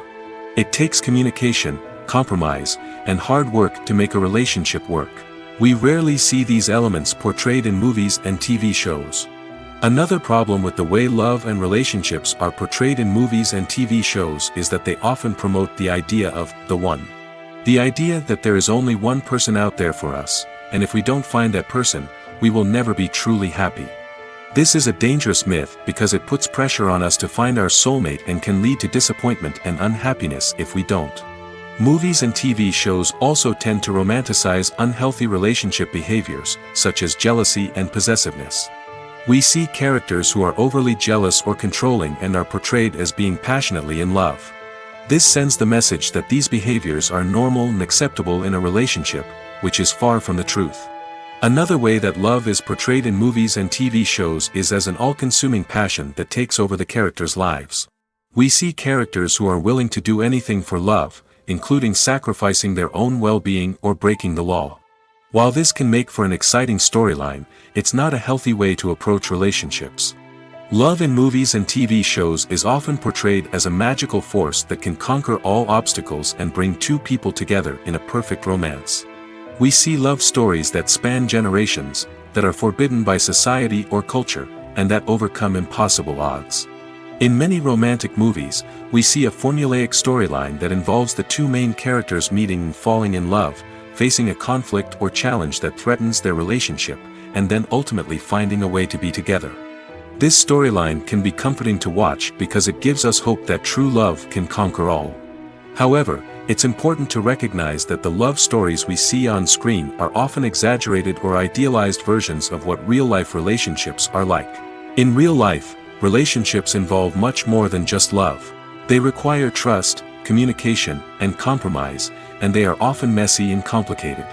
It takes communication, compromise, and hard work to make a relationship work. We rarely see these elements portrayed in movies and TV shows. Another problem with the way love and relationships are portrayed in movies and TV shows is that they often promote the idea of the one. The idea that there is only one person out there for us, and if we don't find that person, we will never be truly happy. This is a dangerous myth because it puts pressure on us to find our soulmate and can lead to disappointment and unhappiness if we don't. Movies and TV shows also tend to romanticize unhealthy relationship behaviors, such as jealousy and possessiveness. We see characters who are overly jealous or controlling and are portrayed as being passionately in love. This sends the message that these behaviors are normal and acceptable in a relationship, which is far from the truth. Another way that love is portrayed in movies and TV shows is as an all-consuming passion that takes over the characters' lives. We see characters who are willing to do anything for love, including sacrificing their own well-being or breaking the law. While this can make for an exciting storyline, it's not a healthy way to approach relationships. Love in movies and TV shows is often portrayed as a magical force that can conquer all obstacles and bring two people together in a perfect romance. We see love stories that span generations, that are forbidden by society or culture, and that overcome impossible odds. In many romantic movies, we see a formulaic storyline that involves the two main characters meeting and falling in love, facing a conflict or challenge that threatens their relationship, and then ultimately finding a way to be together. This storyline can be comforting to watch because it gives us hope that true love can conquer all. However, it's important to recognize that the love stories we see on screen are often exaggerated or idealized versions of what real-life relationships are like. In real life, relationships involve much more than just love. They require trust, communication, and compromise, and they are often messy and complicated.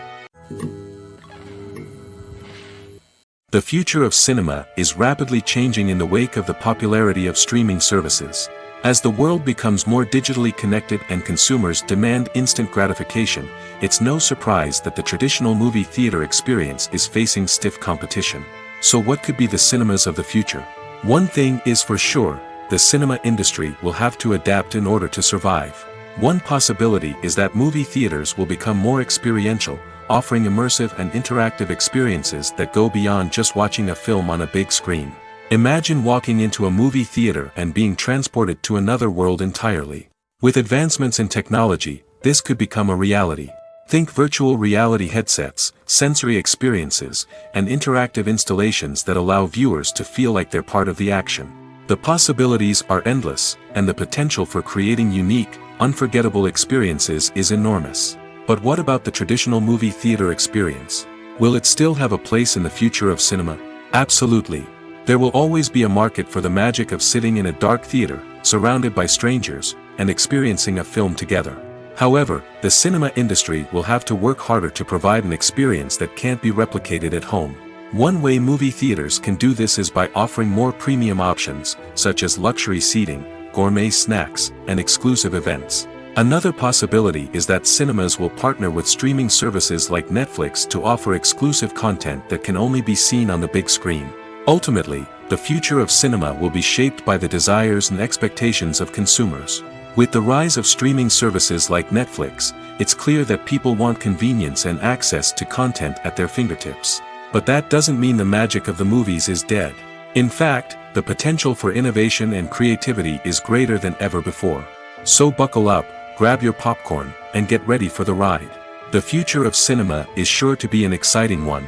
The future of cinema is rapidly changing in the wake of the popularity of streaming services. As the world becomes more digitally connected and consumers demand instant gratification, it's no surprise that the traditional movie theater experience is facing stiff competition. So what could be the cinemas of the future? One thing is for sure, the cinema industry will have to adapt in order to survive. One possibility is that movie theaters will become more experiential, offering immersive and interactive experiences that go beyond just watching a film on a big screen. Imagine walking into a movie theater and being transported to another world entirely. With advancements in technology, this could become a reality. Think virtual reality headsets, sensory experiences, and interactive installations that allow viewers to feel like they're part of the action. The possibilities are endless, and the potential for creating unique, unforgettable experiences is enormous. But what about the traditional movie theater experience? Will it still have a place in the future of cinema? Absolutely. There will always be a market for the magic of sitting in a dark theater, surrounded by strangers, and experiencing a film together. However, the cinema industry will have to work harder to provide an experience that can't be replicated at home. One way movie theaters can do this is by offering more premium options, such as luxury seating, gourmet snacks, and exclusive events. Another possibility is that cinemas will partner with streaming services like Netflix to offer exclusive content that can only be seen on the big screen. Ultimately, the future of cinema will be shaped by the desires and expectations of consumers. With the rise of streaming services like Netflix, it's clear that people want convenience and access to content at their fingertips. But that doesn't mean the magic of the movies is dead. In fact, the potential for innovation and creativity is greater than ever before. So buckle up, grab your popcorn, and get ready for the ride. The future of cinema is sure to be an exciting one.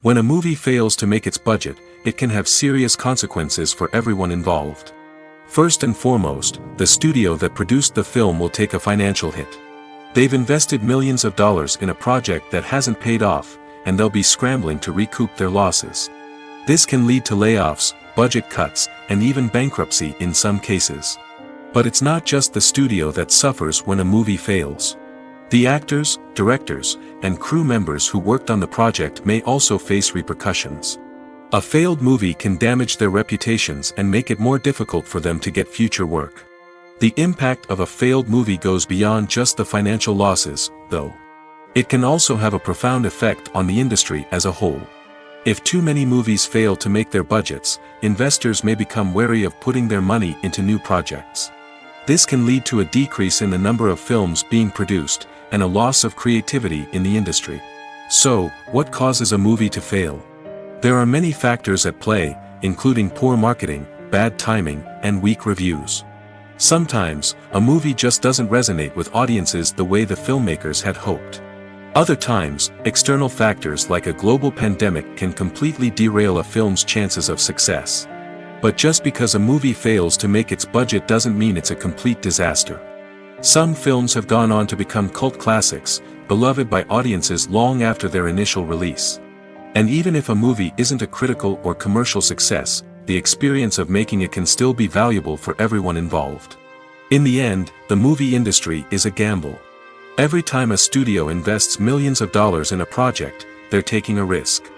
When a movie fails to make its budget, it can have serious consequences for everyone involved. First and foremost, the studio that produced the film will take a financial hit. They've invested millions of dollars in a project that hasn't paid off, and they'll be scrambling to recoup their losses. This can lead to layoffs, budget cuts, and even bankruptcy in some cases. But it's not just the studio that suffers when a movie fails. The actors, directors, and crew members who worked on the project may also face repercussions. A failed movie can damage their reputations and make it more difficult for them to get future work. The impact of a failed movie goes beyond just the financial losses, though. It can also have a profound effect on the industry as a whole. If too many movies fail to make their budgets, investors may become wary of putting their money into new projects. This can lead to a decrease in the number of films being produced, and a loss of creativity in the industry. So, what causes a movie to fail? There are many factors at play, including poor marketing, bad timing, and weak reviews. Sometimes, a movie just doesn't resonate with audiences the way the filmmakers had hoped. Other times, external factors like a global pandemic can completely derail a film's chances of success. But just because a movie fails to make its budget doesn't mean it's a complete disaster. Some films have gone on to become cult classics, beloved by audiences long after their initial release. And even if a movie isn't a critical or commercial success, the experience of making it can still be valuable for everyone involved. In the end, the movie industry is a gamble. Every time a studio invests millions of dollars in a project, they're taking a risk.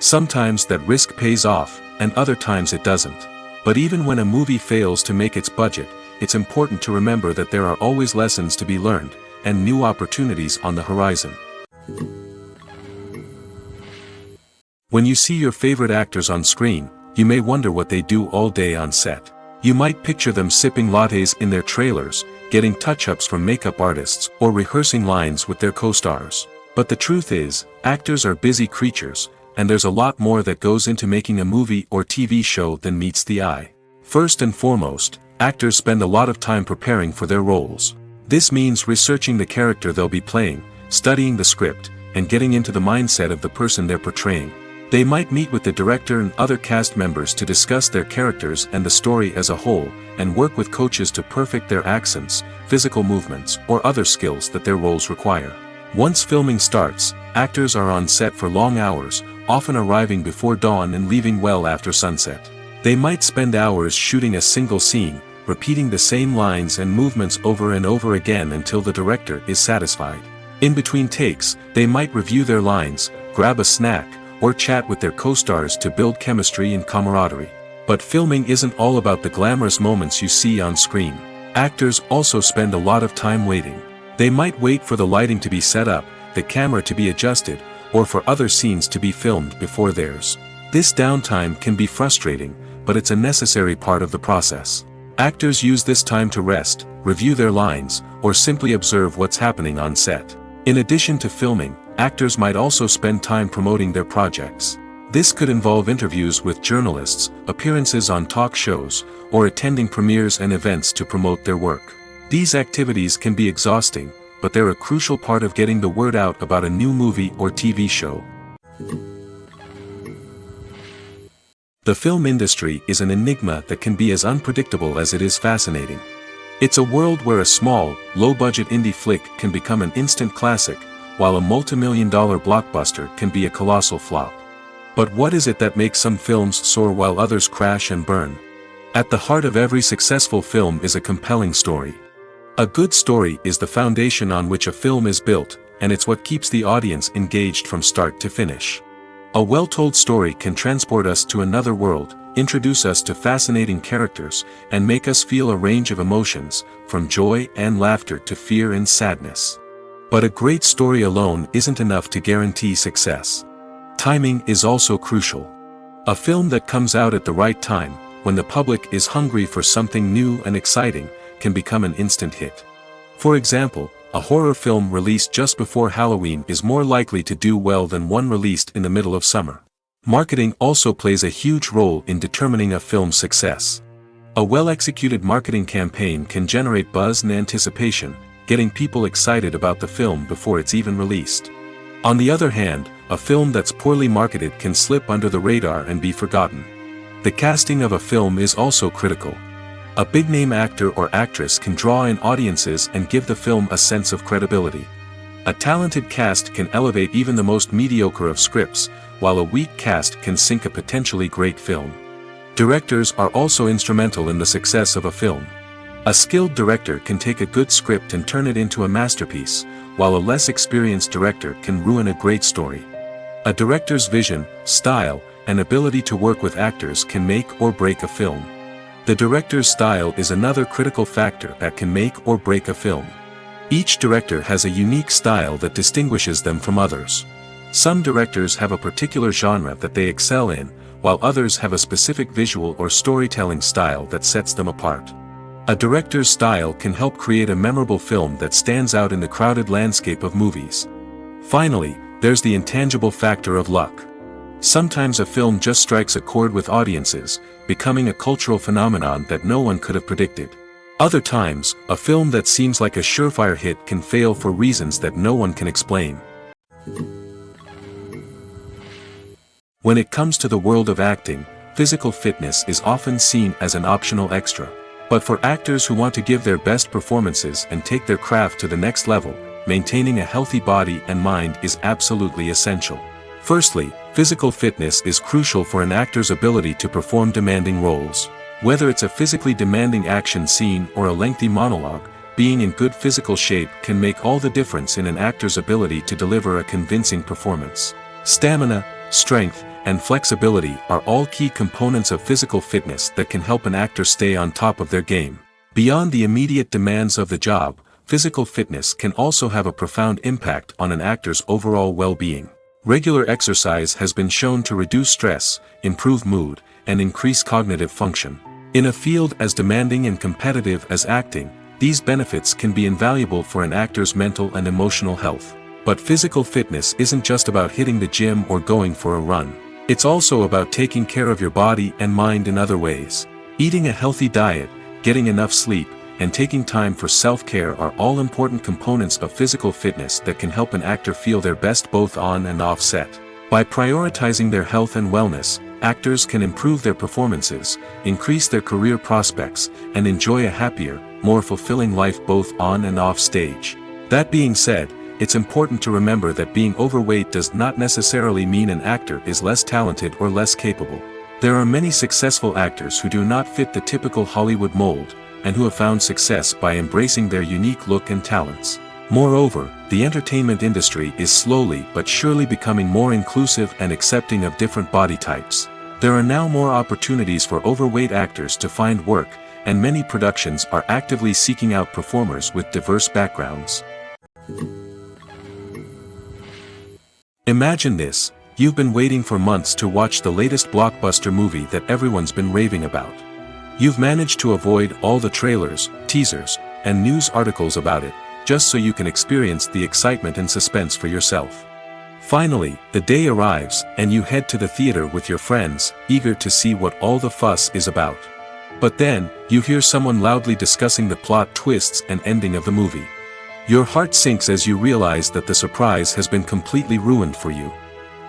Sometimes that risk pays off, and other times it doesn't. But even when a movie fails to make its budget, it's important to remember that there are always lessons to be learned, and new opportunities on the horizon. When you see your favorite actors on screen, you may wonder what they do all day on set. You might picture them sipping lattes in their trailers, getting touch-ups from makeup artists, or rehearsing lines with their co-stars. But the truth is, actors are busy creatures, and there's a lot more that goes into making a movie or TV show than meets the eye. First and foremost, actors spend a lot of time preparing for their roles. This means researching the character they'll be playing, studying the script, and getting into the mindset of the person they're portraying. They might meet with the director and other cast members to discuss their characters and the story as a whole, and work with coaches to perfect their accents, physical movements, or other skills that their roles require. Once filming starts, actors are on set for long hours, often arriving before dawn and leaving well after sunset. They might spend hours shooting a single scene, repeating the same lines and movements over and over again until the director is satisfied. In between takes, they might review their lines, grab a snack, or chat with their co-stars to build chemistry and camaraderie. But filming isn't all about the glamorous moments you see on screen. Actors also spend a lot of time waiting. They might wait for the lighting to be set up, the camera to be adjusted, or for other scenes to be filmed before theirs. This downtime can be frustrating, but it's a necessary part of the process. Actors use this time to rest, review their lines, or simply observe what's happening on set. In addition to filming, actors might also spend time promoting their projects. This could involve interviews with journalists, appearances on talk shows, or attending premieres and events to promote their work. These activities can be exhausting, but they're a crucial part of getting the word out about a new movie or TV show. The film industry is an enigma that can be as unpredictable as it is fascinating. It's a world where a small, low-budget indie flick can become an instant classic, while a multi-million-dollar blockbuster can be a colossal flop. But what is it that makes some films soar while others crash and burn? At the heart of every successful film is a compelling story. A good story is the foundation on which a film is built, and it's what keeps the audience engaged from start to finish. A well-told story can transport us to another world, introduce us to fascinating characters, and make us feel a range of emotions, from joy and laughter to fear and sadness. But a great story alone isn't enough to guarantee success. Timing is also crucial. A film that comes out at the right time, when the public is hungry for something new and exciting, can become an instant hit. For example, a horror film released just before Halloween is more likely to do well than one released in the middle of summer. Marketing also plays a huge role in determining a film's success. A well-executed marketing campaign can generate buzz and anticipation, getting people excited about the film before it's even released. On the other hand, a film that's poorly marketed can slip under the radar and be forgotten. The casting of a film is also critical. A big-name actor or actress can draw in audiences and give the film a sense of credibility. A talented cast can elevate even the most mediocre of scripts, while a weak cast can sink a potentially great film. Directors are also instrumental in the success of a film. A skilled director can take a good script and turn it into a masterpiece, while a less experienced director can ruin a great story. A director's vision, style, and ability to work with actors can make or break a film. The director's style is another critical factor that can make or break a film. Each director has a unique style that distinguishes them from others. Some directors have a particular genre that they excel in, while others have a specific visual or storytelling style that sets them apart. A director's style can help create a memorable film that stands out in the crowded landscape of movies. Finally, there's the intangible factor of luck. Sometimes a film just strikes a chord with audiences, becoming a cultural phenomenon that no one could have predicted. Other times, a film that seems like a surefire hit can fail for reasons that no one can explain. When it comes to the world of acting, physical fitness is often seen as an optional extra. But for actors who want to give their best performances and take their craft to the next level, maintaining a healthy body and mind is absolutely essential. Firstly, physical fitness is crucial for an actor's ability to perform demanding roles. Whether it's a physically demanding action scene or a lengthy monologue, being in good physical shape can make all the difference in an actor's ability to deliver a convincing performance. Stamina, strength, and flexibility are all key components of physical fitness that can help an actor stay on top of their game. Beyond the immediate demands of the job, physical fitness can also have a profound impact on an actor's overall well-being. Regular exercise has been shown to reduce stress, improve mood, and increase cognitive function. In a field as demanding and competitive as acting, these benefits can be invaluable for an actor's mental and emotional health. But physical fitness isn't just about hitting the gym or going for a run. It's also about taking care of your body and mind in other ways. Eating a healthy diet, getting enough sleep, and taking time for self-care are all important components of physical fitness that can help an actor feel their best both on and off set. By prioritizing their health and wellness, actors can improve their performances, increase their career prospects, and enjoy a happier, more fulfilling life both on and off stage. That being said, it's important to remember that being overweight does not necessarily mean an actor is less talented or less capable. There are many successful actors who do not fit the typical Hollywood mold, and who have found success by embracing their unique look and talents. Moreover, the entertainment industry is slowly but surely becoming more inclusive and accepting of different body types. There are now more opportunities for overweight actors to find work, and many productions are actively seeking out performers with diverse backgrounds. Imagine this: you've been waiting for months to watch the latest blockbuster movie that everyone's been raving about. You've managed to avoid all the trailers, teasers, and news articles about it, just so you can experience the excitement and suspense for yourself. Finally, the day arrives, and you head to the theater with your friends, eager to see what all the fuss is about. But then, you hear someone loudly discussing the plot twists and ending of the movie. Your heart sinks as you realize that the surprise has been completely ruined for you.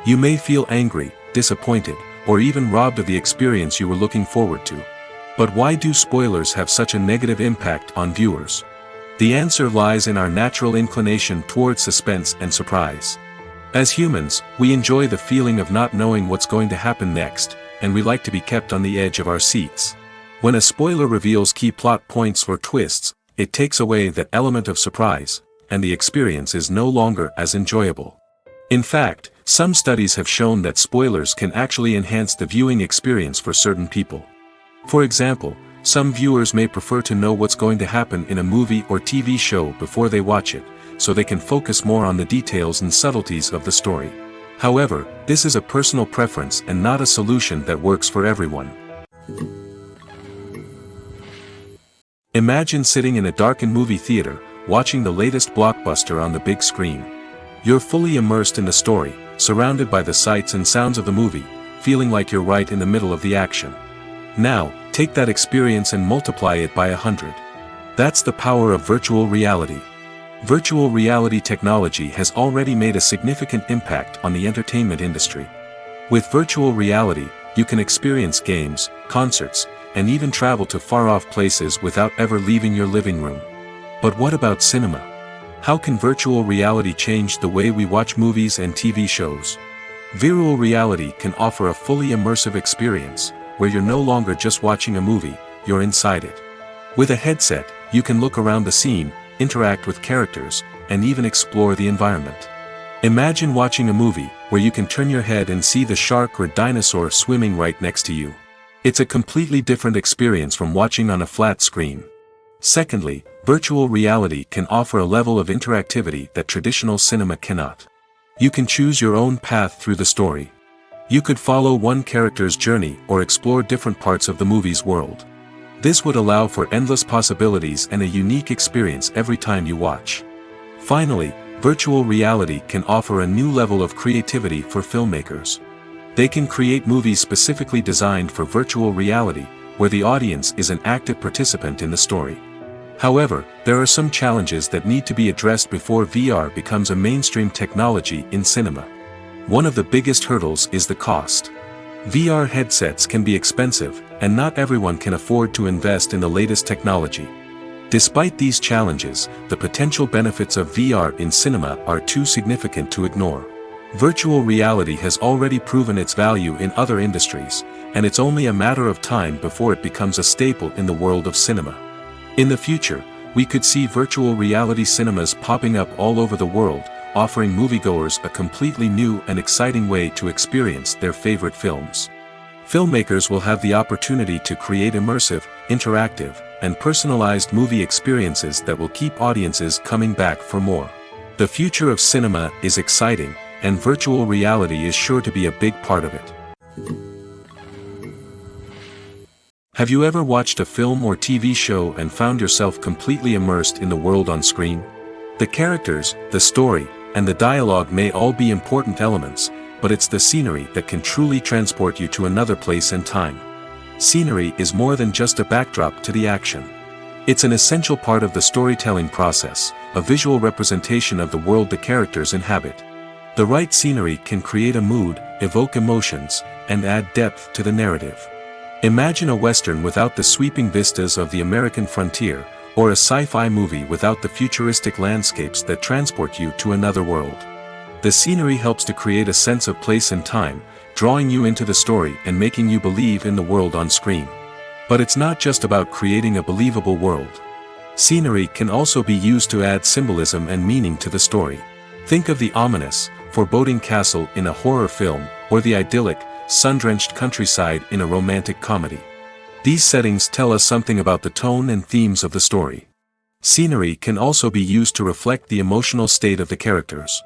You may feel angry, disappointed, or even robbed of the experience you were looking forward to. But why do spoilers have such a negative impact on viewers? The answer lies in our natural inclination towards suspense and surprise. As humans, we enjoy the feeling of not knowing what's going to happen next, and we like to be kept on the edge of our seats. When a spoiler reveals key plot points or twists, it takes away that element of surprise, and the experience is no longer as enjoyable. In fact, some studies have shown that spoilers can actually enhance the viewing experience for certain people. For example, some viewers may prefer to know what's going to happen in a movie or TV show before they watch it, so they can focus more on the details and subtleties of the story. However, this is a personal preference and not a solution that works for everyone. Imagine sitting in a darkened movie theater, watching the latest blockbuster on the big screen. You're fully immersed in the story, surrounded by the sights and sounds of the movie, feeling like you're right in the middle of the action. Now, take that experience and multiply it by 100. That's the power of virtual reality. Virtual reality technology has already made a significant impact on the entertainment industry. With virtual reality, you can experience games, concerts, and even travel to far-off places without ever leaving your living room. But what about cinema? How can virtual reality change the way we watch movies and TV shows? Virtual reality can offer a fully immersive experience, where you're no longer just watching a movie, you're inside it. With a headset, you can look around the scene, interact with characters, and even explore the environment. Imagine watching a movie, where you can turn your head and see the shark or dinosaur swimming right next to you. It's a completely different experience from watching on a flat screen. Secondly, virtual reality can offer a level of interactivity that traditional cinema cannot. You can choose your own path through the story. You could follow one character's journey or explore different parts of the movie's world. This would allow for endless possibilities and a unique experience every time you watch. Finally, virtual reality can offer a new level of creativity for filmmakers. They can create movies specifically designed for virtual reality, where the audience is an active participant in the story. However, there are some challenges that need to be addressed before VR becomes a mainstream technology in cinema. One of the biggest hurdles is the cost. VR headsets can be expensive, and not everyone can afford to invest in the latest technology. Despite these challenges, the potential benefits of VR in cinema are too significant to ignore. Virtual reality has already proven its value in other industries, and it's only a matter of time before it becomes a staple in the world of cinema. In the future, we could see virtual reality cinemas popping up all over the world, offering moviegoers a completely new and exciting way to experience their favorite films. Filmmakers will have the opportunity to create immersive, interactive, and personalized movie experiences that will keep audiences coming back for more. The future of cinema is exciting, and virtual reality is sure to be a big part of it. Have you ever watched a film or TV show and found yourself completely immersed in the world on screen? The characters, the story, and the dialogue may all be important elements, but it's the scenery that can truly transport you to another place and time. Scenery is more than just a backdrop to the action. It's an essential part of the storytelling process, a visual representation of the world the characters inhabit. The right scenery can create a mood, evoke emotions, and add depth to the narrative. Imagine a Western without the sweeping vistas of the American frontier, or a sci-fi movie without the futuristic landscapes that transport you to another world. The scenery helps to create a sense of place and time, drawing you into the story and making you believe in the world on screen. But it's not just about creating a believable world. Scenery can also be used to add symbolism and meaning to the story. Think of the ominous, foreboding castle in a horror film, or the idyllic, sun-drenched countryside in a romantic comedy. These settings tell us something about the tone and themes of the story. Scenery can also be used to reflect the emotional state of the characters.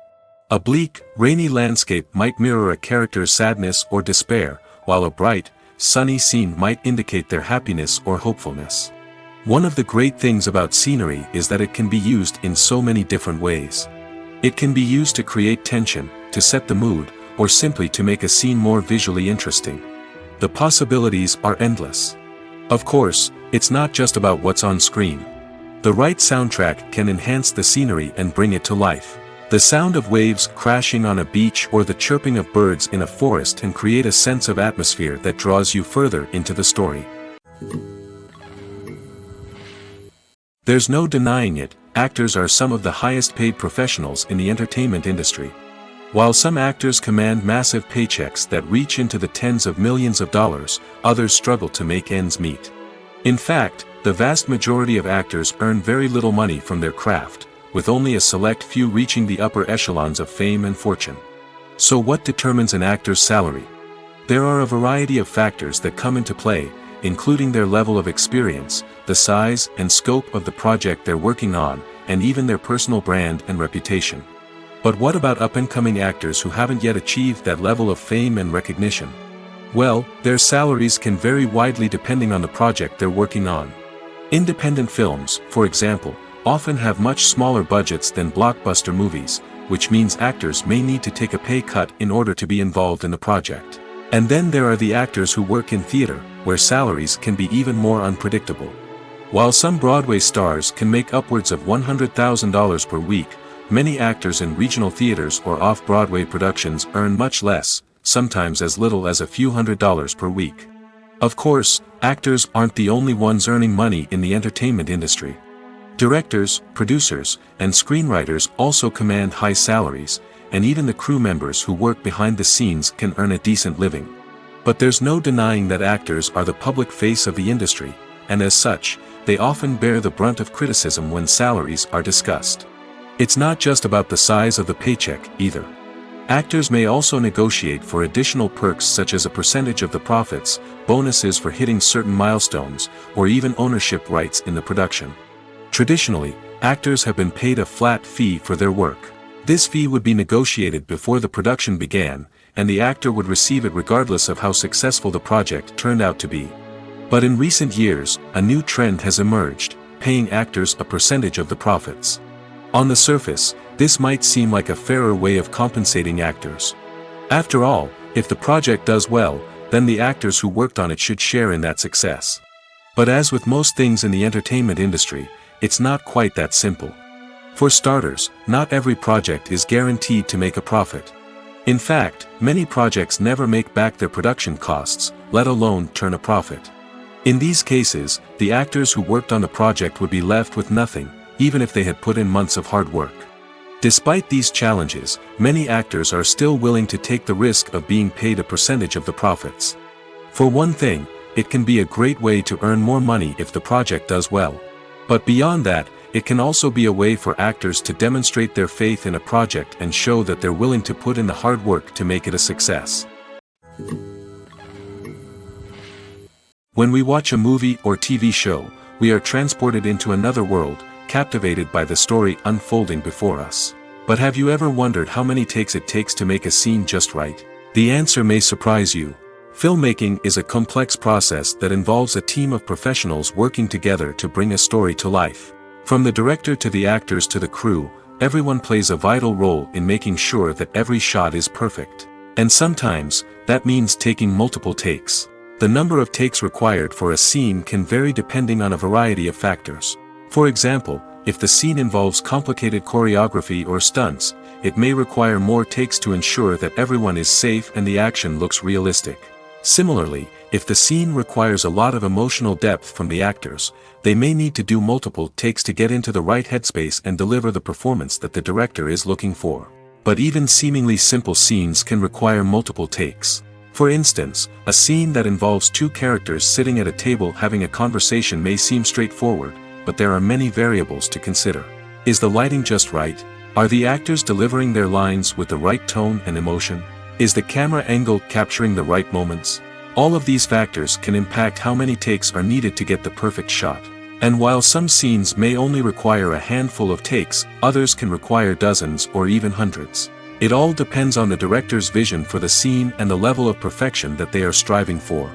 A bleak, rainy landscape might mirror a character's sadness or despair, while a bright, sunny scene might indicate their happiness or hopefulness. One of the great things about scenery is that it can be used in so many different ways. It can be used to create tension, to set the mood, or simply to make a scene more visually interesting. The possibilities are endless. Of course, it's not just about what's on screen. The right soundtrack can enhance the scenery and bring it to life. The sound of waves crashing on a beach or the chirping of birds in a forest can create a sense of atmosphere that draws you further into the story. There's no denying it, actors are some of the highest paid professionals in the entertainment industry. While some actors command massive paychecks that reach into the tens of millions of dollars, others struggle to make ends meet. In fact, the vast majority of actors earn very little money from their craft, with only a select few reaching the upper echelons of fame and fortune. So what determines an actor's salary? There are a variety of factors that come into play, including their level of experience, the size and scope of the project they're working on, and even their personal brand and reputation. But what about up-and-coming actors who haven't yet achieved that level of fame and recognition? Well, their salaries can vary widely depending on the project they're working on. Independent films, for example, often have much smaller budgets than blockbuster movies, which means actors may need to take a pay cut in order to be involved in the project. And then there are the actors who work in theater, where salaries can be even more unpredictable. While some Broadway stars can make upwards of $100,000 per week, many actors in regional theaters or off-Broadway productions earn much less, sometimes as little as a few $100s per week. Of course, actors aren't the only ones earning money in the entertainment industry. Directors, producers, and screenwriters also command high salaries, and even the crew members who work behind the scenes can earn a decent living. But there's no denying that actors are the public face of the industry, and as such, they often bear the brunt of criticism when salaries are discussed. It's not just about the size of the paycheck, either. Actors may also negotiate for additional perks such as a percentage of the profits, bonuses for hitting certain milestones, or even ownership rights in the production. Traditionally, actors have been paid a flat fee for their work. This fee would be negotiated before the production began, and the actor would receive it regardless of how successful the project turned out to be. But in recent years, a new trend has emerged, paying actors a percentage of the profits. On the surface, this might seem like a fairer way of compensating actors. After all, if the project does well, then the actors who worked on it should share in that success. But as with most things in the entertainment industry, it's not quite that simple. For starters, not every project is guaranteed to make a profit. In fact, many projects never make back their production costs, let alone turn a profit. In these cases, the actors who worked on the project would be left with nothing, even if they had put in months of hard work. Despite these challenges, many actors are still willing to take the risk of being paid a percentage of the profits. For one thing, it can be a great way to earn more money if the project does well. But beyond that, it can also be a way for actors to demonstrate their faith in a project and show that they're willing to put in the hard work to make it a success. When we watch a movie or TV show, we are transported into another world, captivated by the story unfolding before us. But have you ever wondered how many takes it takes to make a scene just right? The answer may surprise you. Filmmaking is a complex process that involves a team of professionals working together to bring a story to life. From the director to the actors to the crew, everyone plays a vital role in making sure that every shot is perfect. And sometimes, that means taking multiple takes. The number of takes required for a scene can vary depending on a variety of factors. For example, if the scene involves complicated choreography or stunts, it may require more takes to ensure that everyone is safe and the action looks realistic. Similarly, if the scene requires a lot of emotional depth from the actors, they may need to do multiple takes to get into the right headspace and deliver the performance that the director is looking for. But even seemingly simple scenes can require multiple takes. For instance, a scene that involves two characters sitting at a table having a conversation may seem straightforward, but there are many variables to consider. Is the lighting just right? Are the actors delivering their lines with the right tone and emotion? Is the camera angle capturing the right moments? All of these factors can impact how many takes are needed to get the perfect shot. And while some scenes may only require a handful of takes, others can require dozens or even hundreds. It all depends on the director's vision for the scene and the level of perfection that they are striving for.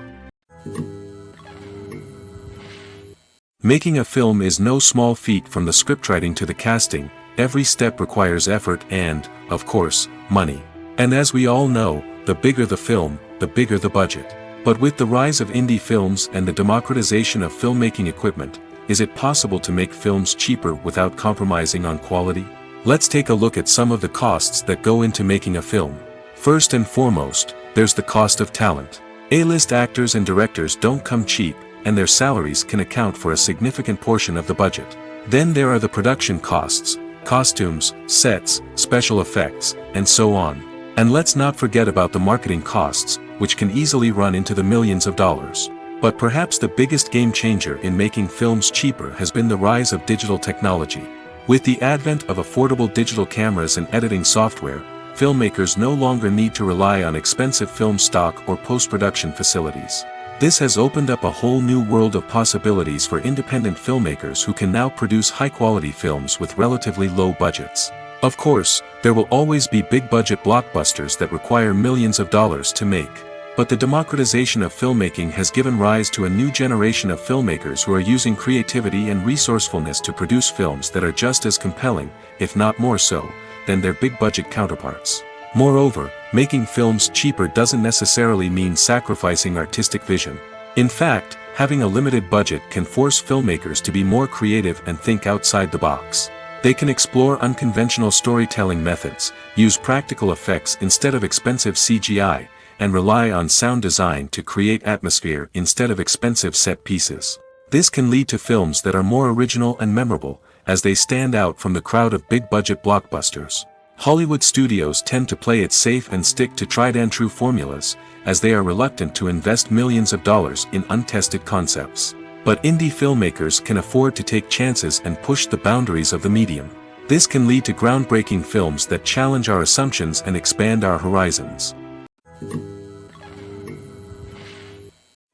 Making a film is no small feat. From the scriptwriting to the casting, every step requires effort and, of course, money. And as we all know, the bigger the film, the bigger the budget. But with the rise of indie films and the democratization of filmmaking equipment, is it possible to make films cheaper without compromising on quality? Let's take a look at some of the costs that go into making a film. First and foremost, there's the cost of talent. A-list actors and directors don't come cheap, and their salaries can account for a significant portion of the budget. Then there are the production costs, costumes, sets, special effects, and so on. And let's not forget about the marketing costs, which can easily run into the millions of dollars. But perhaps the biggest game changer in making films cheaper has been the rise of digital technology. With the advent of affordable digital cameras and editing software, filmmakers no longer need to rely on expensive film stock or post-production facilities. This has opened up a whole new world of possibilities for independent filmmakers who can now produce high-quality films with relatively low budgets. Of course, there will always be big-budget blockbusters that require millions of dollars to make. But the democratization of filmmaking has given rise to a new generation of filmmakers who are using creativity and resourcefulness to produce films that are just as compelling, if not more so, than their big-budget counterparts. Moreover, making films cheaper doesn't necessarily mean sacrificing artistic vision. In fact, having a limited budget can force filmmakers to be more creative and think outside the box. They can explore unconventional storytelling methods, use practical effects instead of expensive CGI, and rely on sound design to create atmosphere instead of expensive set pieces. This can lead to films that are more original and memorable, as they stand out from the crowd of big-budget blockbusters. Hollywood studios tend to play it safe and stick to tried-and-true formulas, as they are reluctant to invest millions of dollars in untested concepts. But indie filmmakers can afford to take chances and push the boundaries of the medium. This can lead to groundbreaking films that challenge our assumptions and expand our horizons.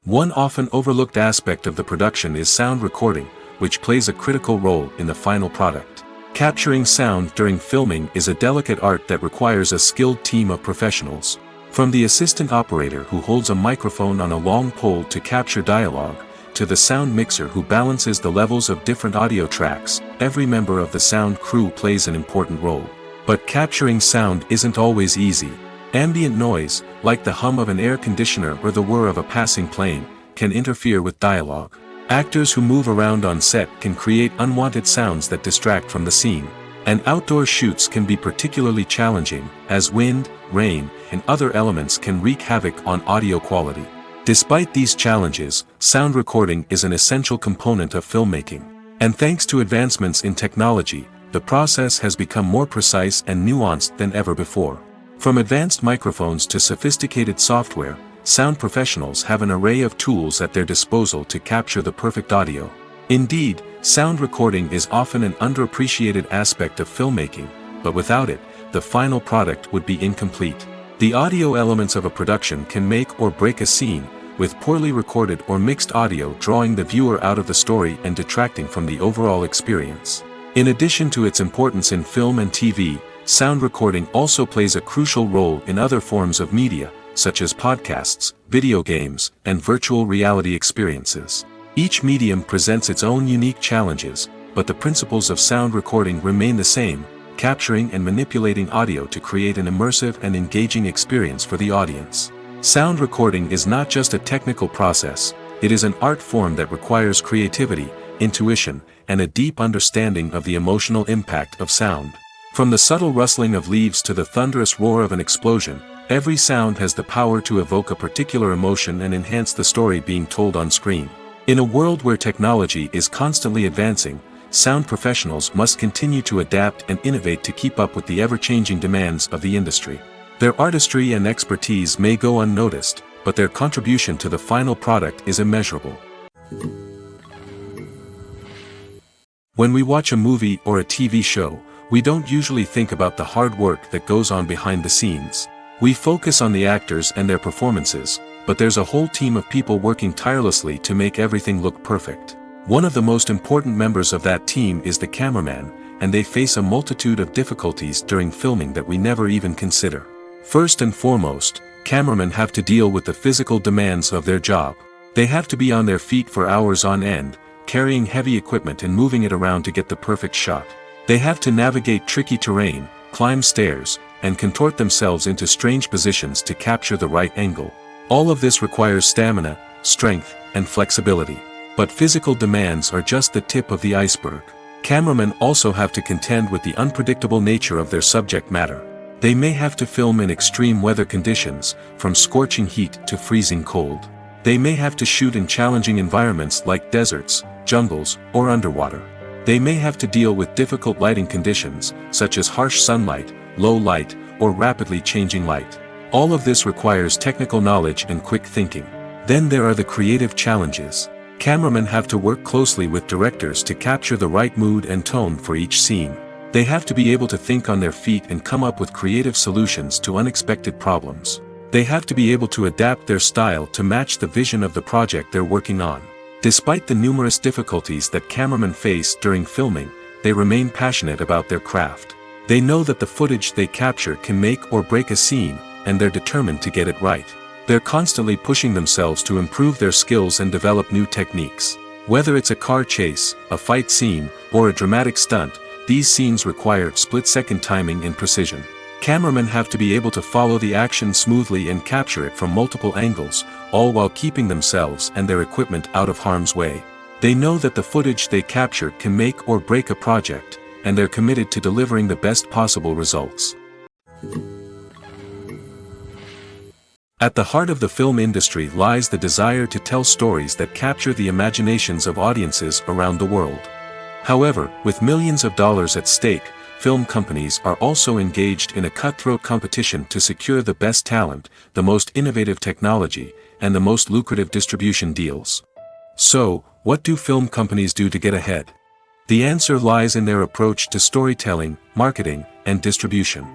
One often overlooked aspect of the production is sound recording, which plays a critical role in the final product. Capturing sound during filming is a delicate art that requires a skilled team of professionals. From the assistant operator who holds a microphone on a long pole to capture dialogue, to the sound mixer who balances the levels of different audio tracks, every member of the sound crew plays an important role. But capturing sound isn't always easy. Ambient noise, like the hum of an air conditioner or the whir of a passing plane, can interfere with dialogue. Actors who move around on set can create unwanted sounds that distract from the scene. And outdoor shoots can be particularly challenging, as wind, rain, and other elements can wreak havoc on audio quality. Despite these challenges, sound recording is an essential component of filmmaking. And thanks to advancements in technology, the process has become more precise and nuanced than ever before. From advanced microphones to sophisticated software, sound professionals have an array of tools at their disposal to capture the perfect audio. Indeed, sound recording is often an underappreciated aspect of filmmaking, but without it, the final product would be incomplete. The audio elements of a production can make or break a scene, with poorly recorded or mixed audio drawing the viewer out of the story and detracting from the overall experience. In addition to its importance in film and TV, sound recording also plays a crucial role in other forms of media, such as podcasts, video games, and virtual reality experiences. Each medium presents its own unique challenges, but the principles of sound recording remain the same, capturing and manipulating audio to create an immersive and engaging experience for the audience. Sound recording is not just a technical process, it is an art form that requires creativity, intuition, and a deep understanding of the emotional impact of sound. From the subtle rustling of leaves to the thunderous roar of an explosion, every sound has the power to evoke a particular emotion and enhance the story being told on screen. In a world where technology is constantly advancing, sound professionals must continue to adapt and innovate to keep up with the ever-changing demands of the industry. Their artistry and expertise may go unnoticed, but their contribution to the final product is immeasurable. When we watch a movie or a TV show, we don't usually think about the hard work that goes on behind the scenes. We focus on the actors and their performances, but there's a whole team of people working tirelessly to make everything look perfect. One of the most important members of that team is the cameraman, and they face a multitude of difficulties during filming that we never even consider. First and foremost, cameramen have to deal with the physical demands of their job. They have to be on their feet for hours on end, carrying heavy equipment and moving it around to get the perfect shot. They have to navigate tricky terrain, climb stairs, and contort themselves into strange positions to capture the right angle. All of this requires stamina, strength, and flexibility. But physical demands are just the tip of the iceberg. Cameramen also have to contend with the unpredictable nature of their subject matter. They may have to film in extreme weather conditions, from scorching heat to freezing cold. They may have to shoot in challenging environments like deserts, jungles, or underwater. They may have to deal with difficult lighting conditions, such as harsh sunlight, low light, or rapidly changing light. All of this requires technical knowledge and quick thinking. Then there are the creative challenges. Cameramen have to work closely with directors to capture the right mood and tone for each scene. They have to be able to think on their feet and come up with creative solutions to unexpected problems. They have to be able to adapt their style to match the vision of the project they're working on. Despite the numerous difficulties that cameramen face during filming, they remain passionate about their craft. They know that the footage they capture can make or break a scene, and they're determined to get it right. They're constantly pushing themselves to improve their skills and develop new techniques. Whether it's a car chase, a fight scene, or a dramatic stunt, these scenes require split-second timing and precision. Cameramen have to be able to follow the action smoothly and capture it from multiple angles, all while keeping themselves and their equipment out of harm's way. They know that the footage they capture can make or break a project, and they're committed to delivering the best possible results. At the heart of the film industry lies the desire to tell stories that capture the imaginations of audiences around the world. However, with millions of dollars at stake, film companies are also engaged in a cutthroat competition to secure the best talent, the most innovative technology, and the most lucrative distribution deals. So, what do film companies do to get ahead? The answer lies in their approach to storytelling, marketing, and distribution.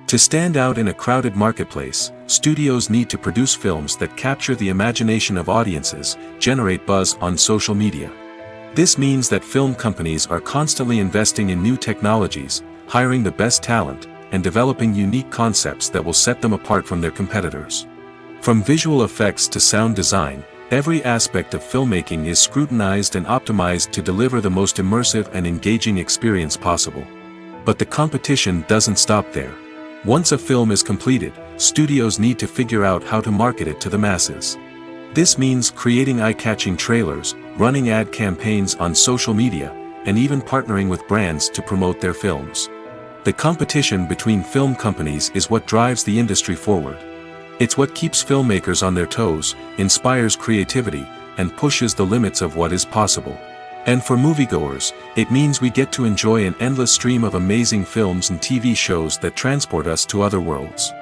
To stand out in a crowded marketplace, studios need to produce films that capture the imagination of audiences, generate buzz on social media. This means that film companies are constantly investing in new technologies, hiring the best talent, and developing unique concepts that will set them apart from their competitors. From visual effects to sound design, every aspect of filmmaking is scrutinized and optimized to deliver the most immersive and engaging experience possible. But the competition doesn't stop there. Once a film is completed, studios need to figure out how to market it to the masses. This means creating eye-catching trailers, running ad campaigns on social media, and even partnering with brands to promote their films. The competition between film companies is what drives the industry forward. It's what keeps filmmakers on their toes, inspires creativity, and pushes the limits of what is possible. And for moviegoers, it means we get to enjoy an endless stream of amazing films and TV shows that transport us to other worlds.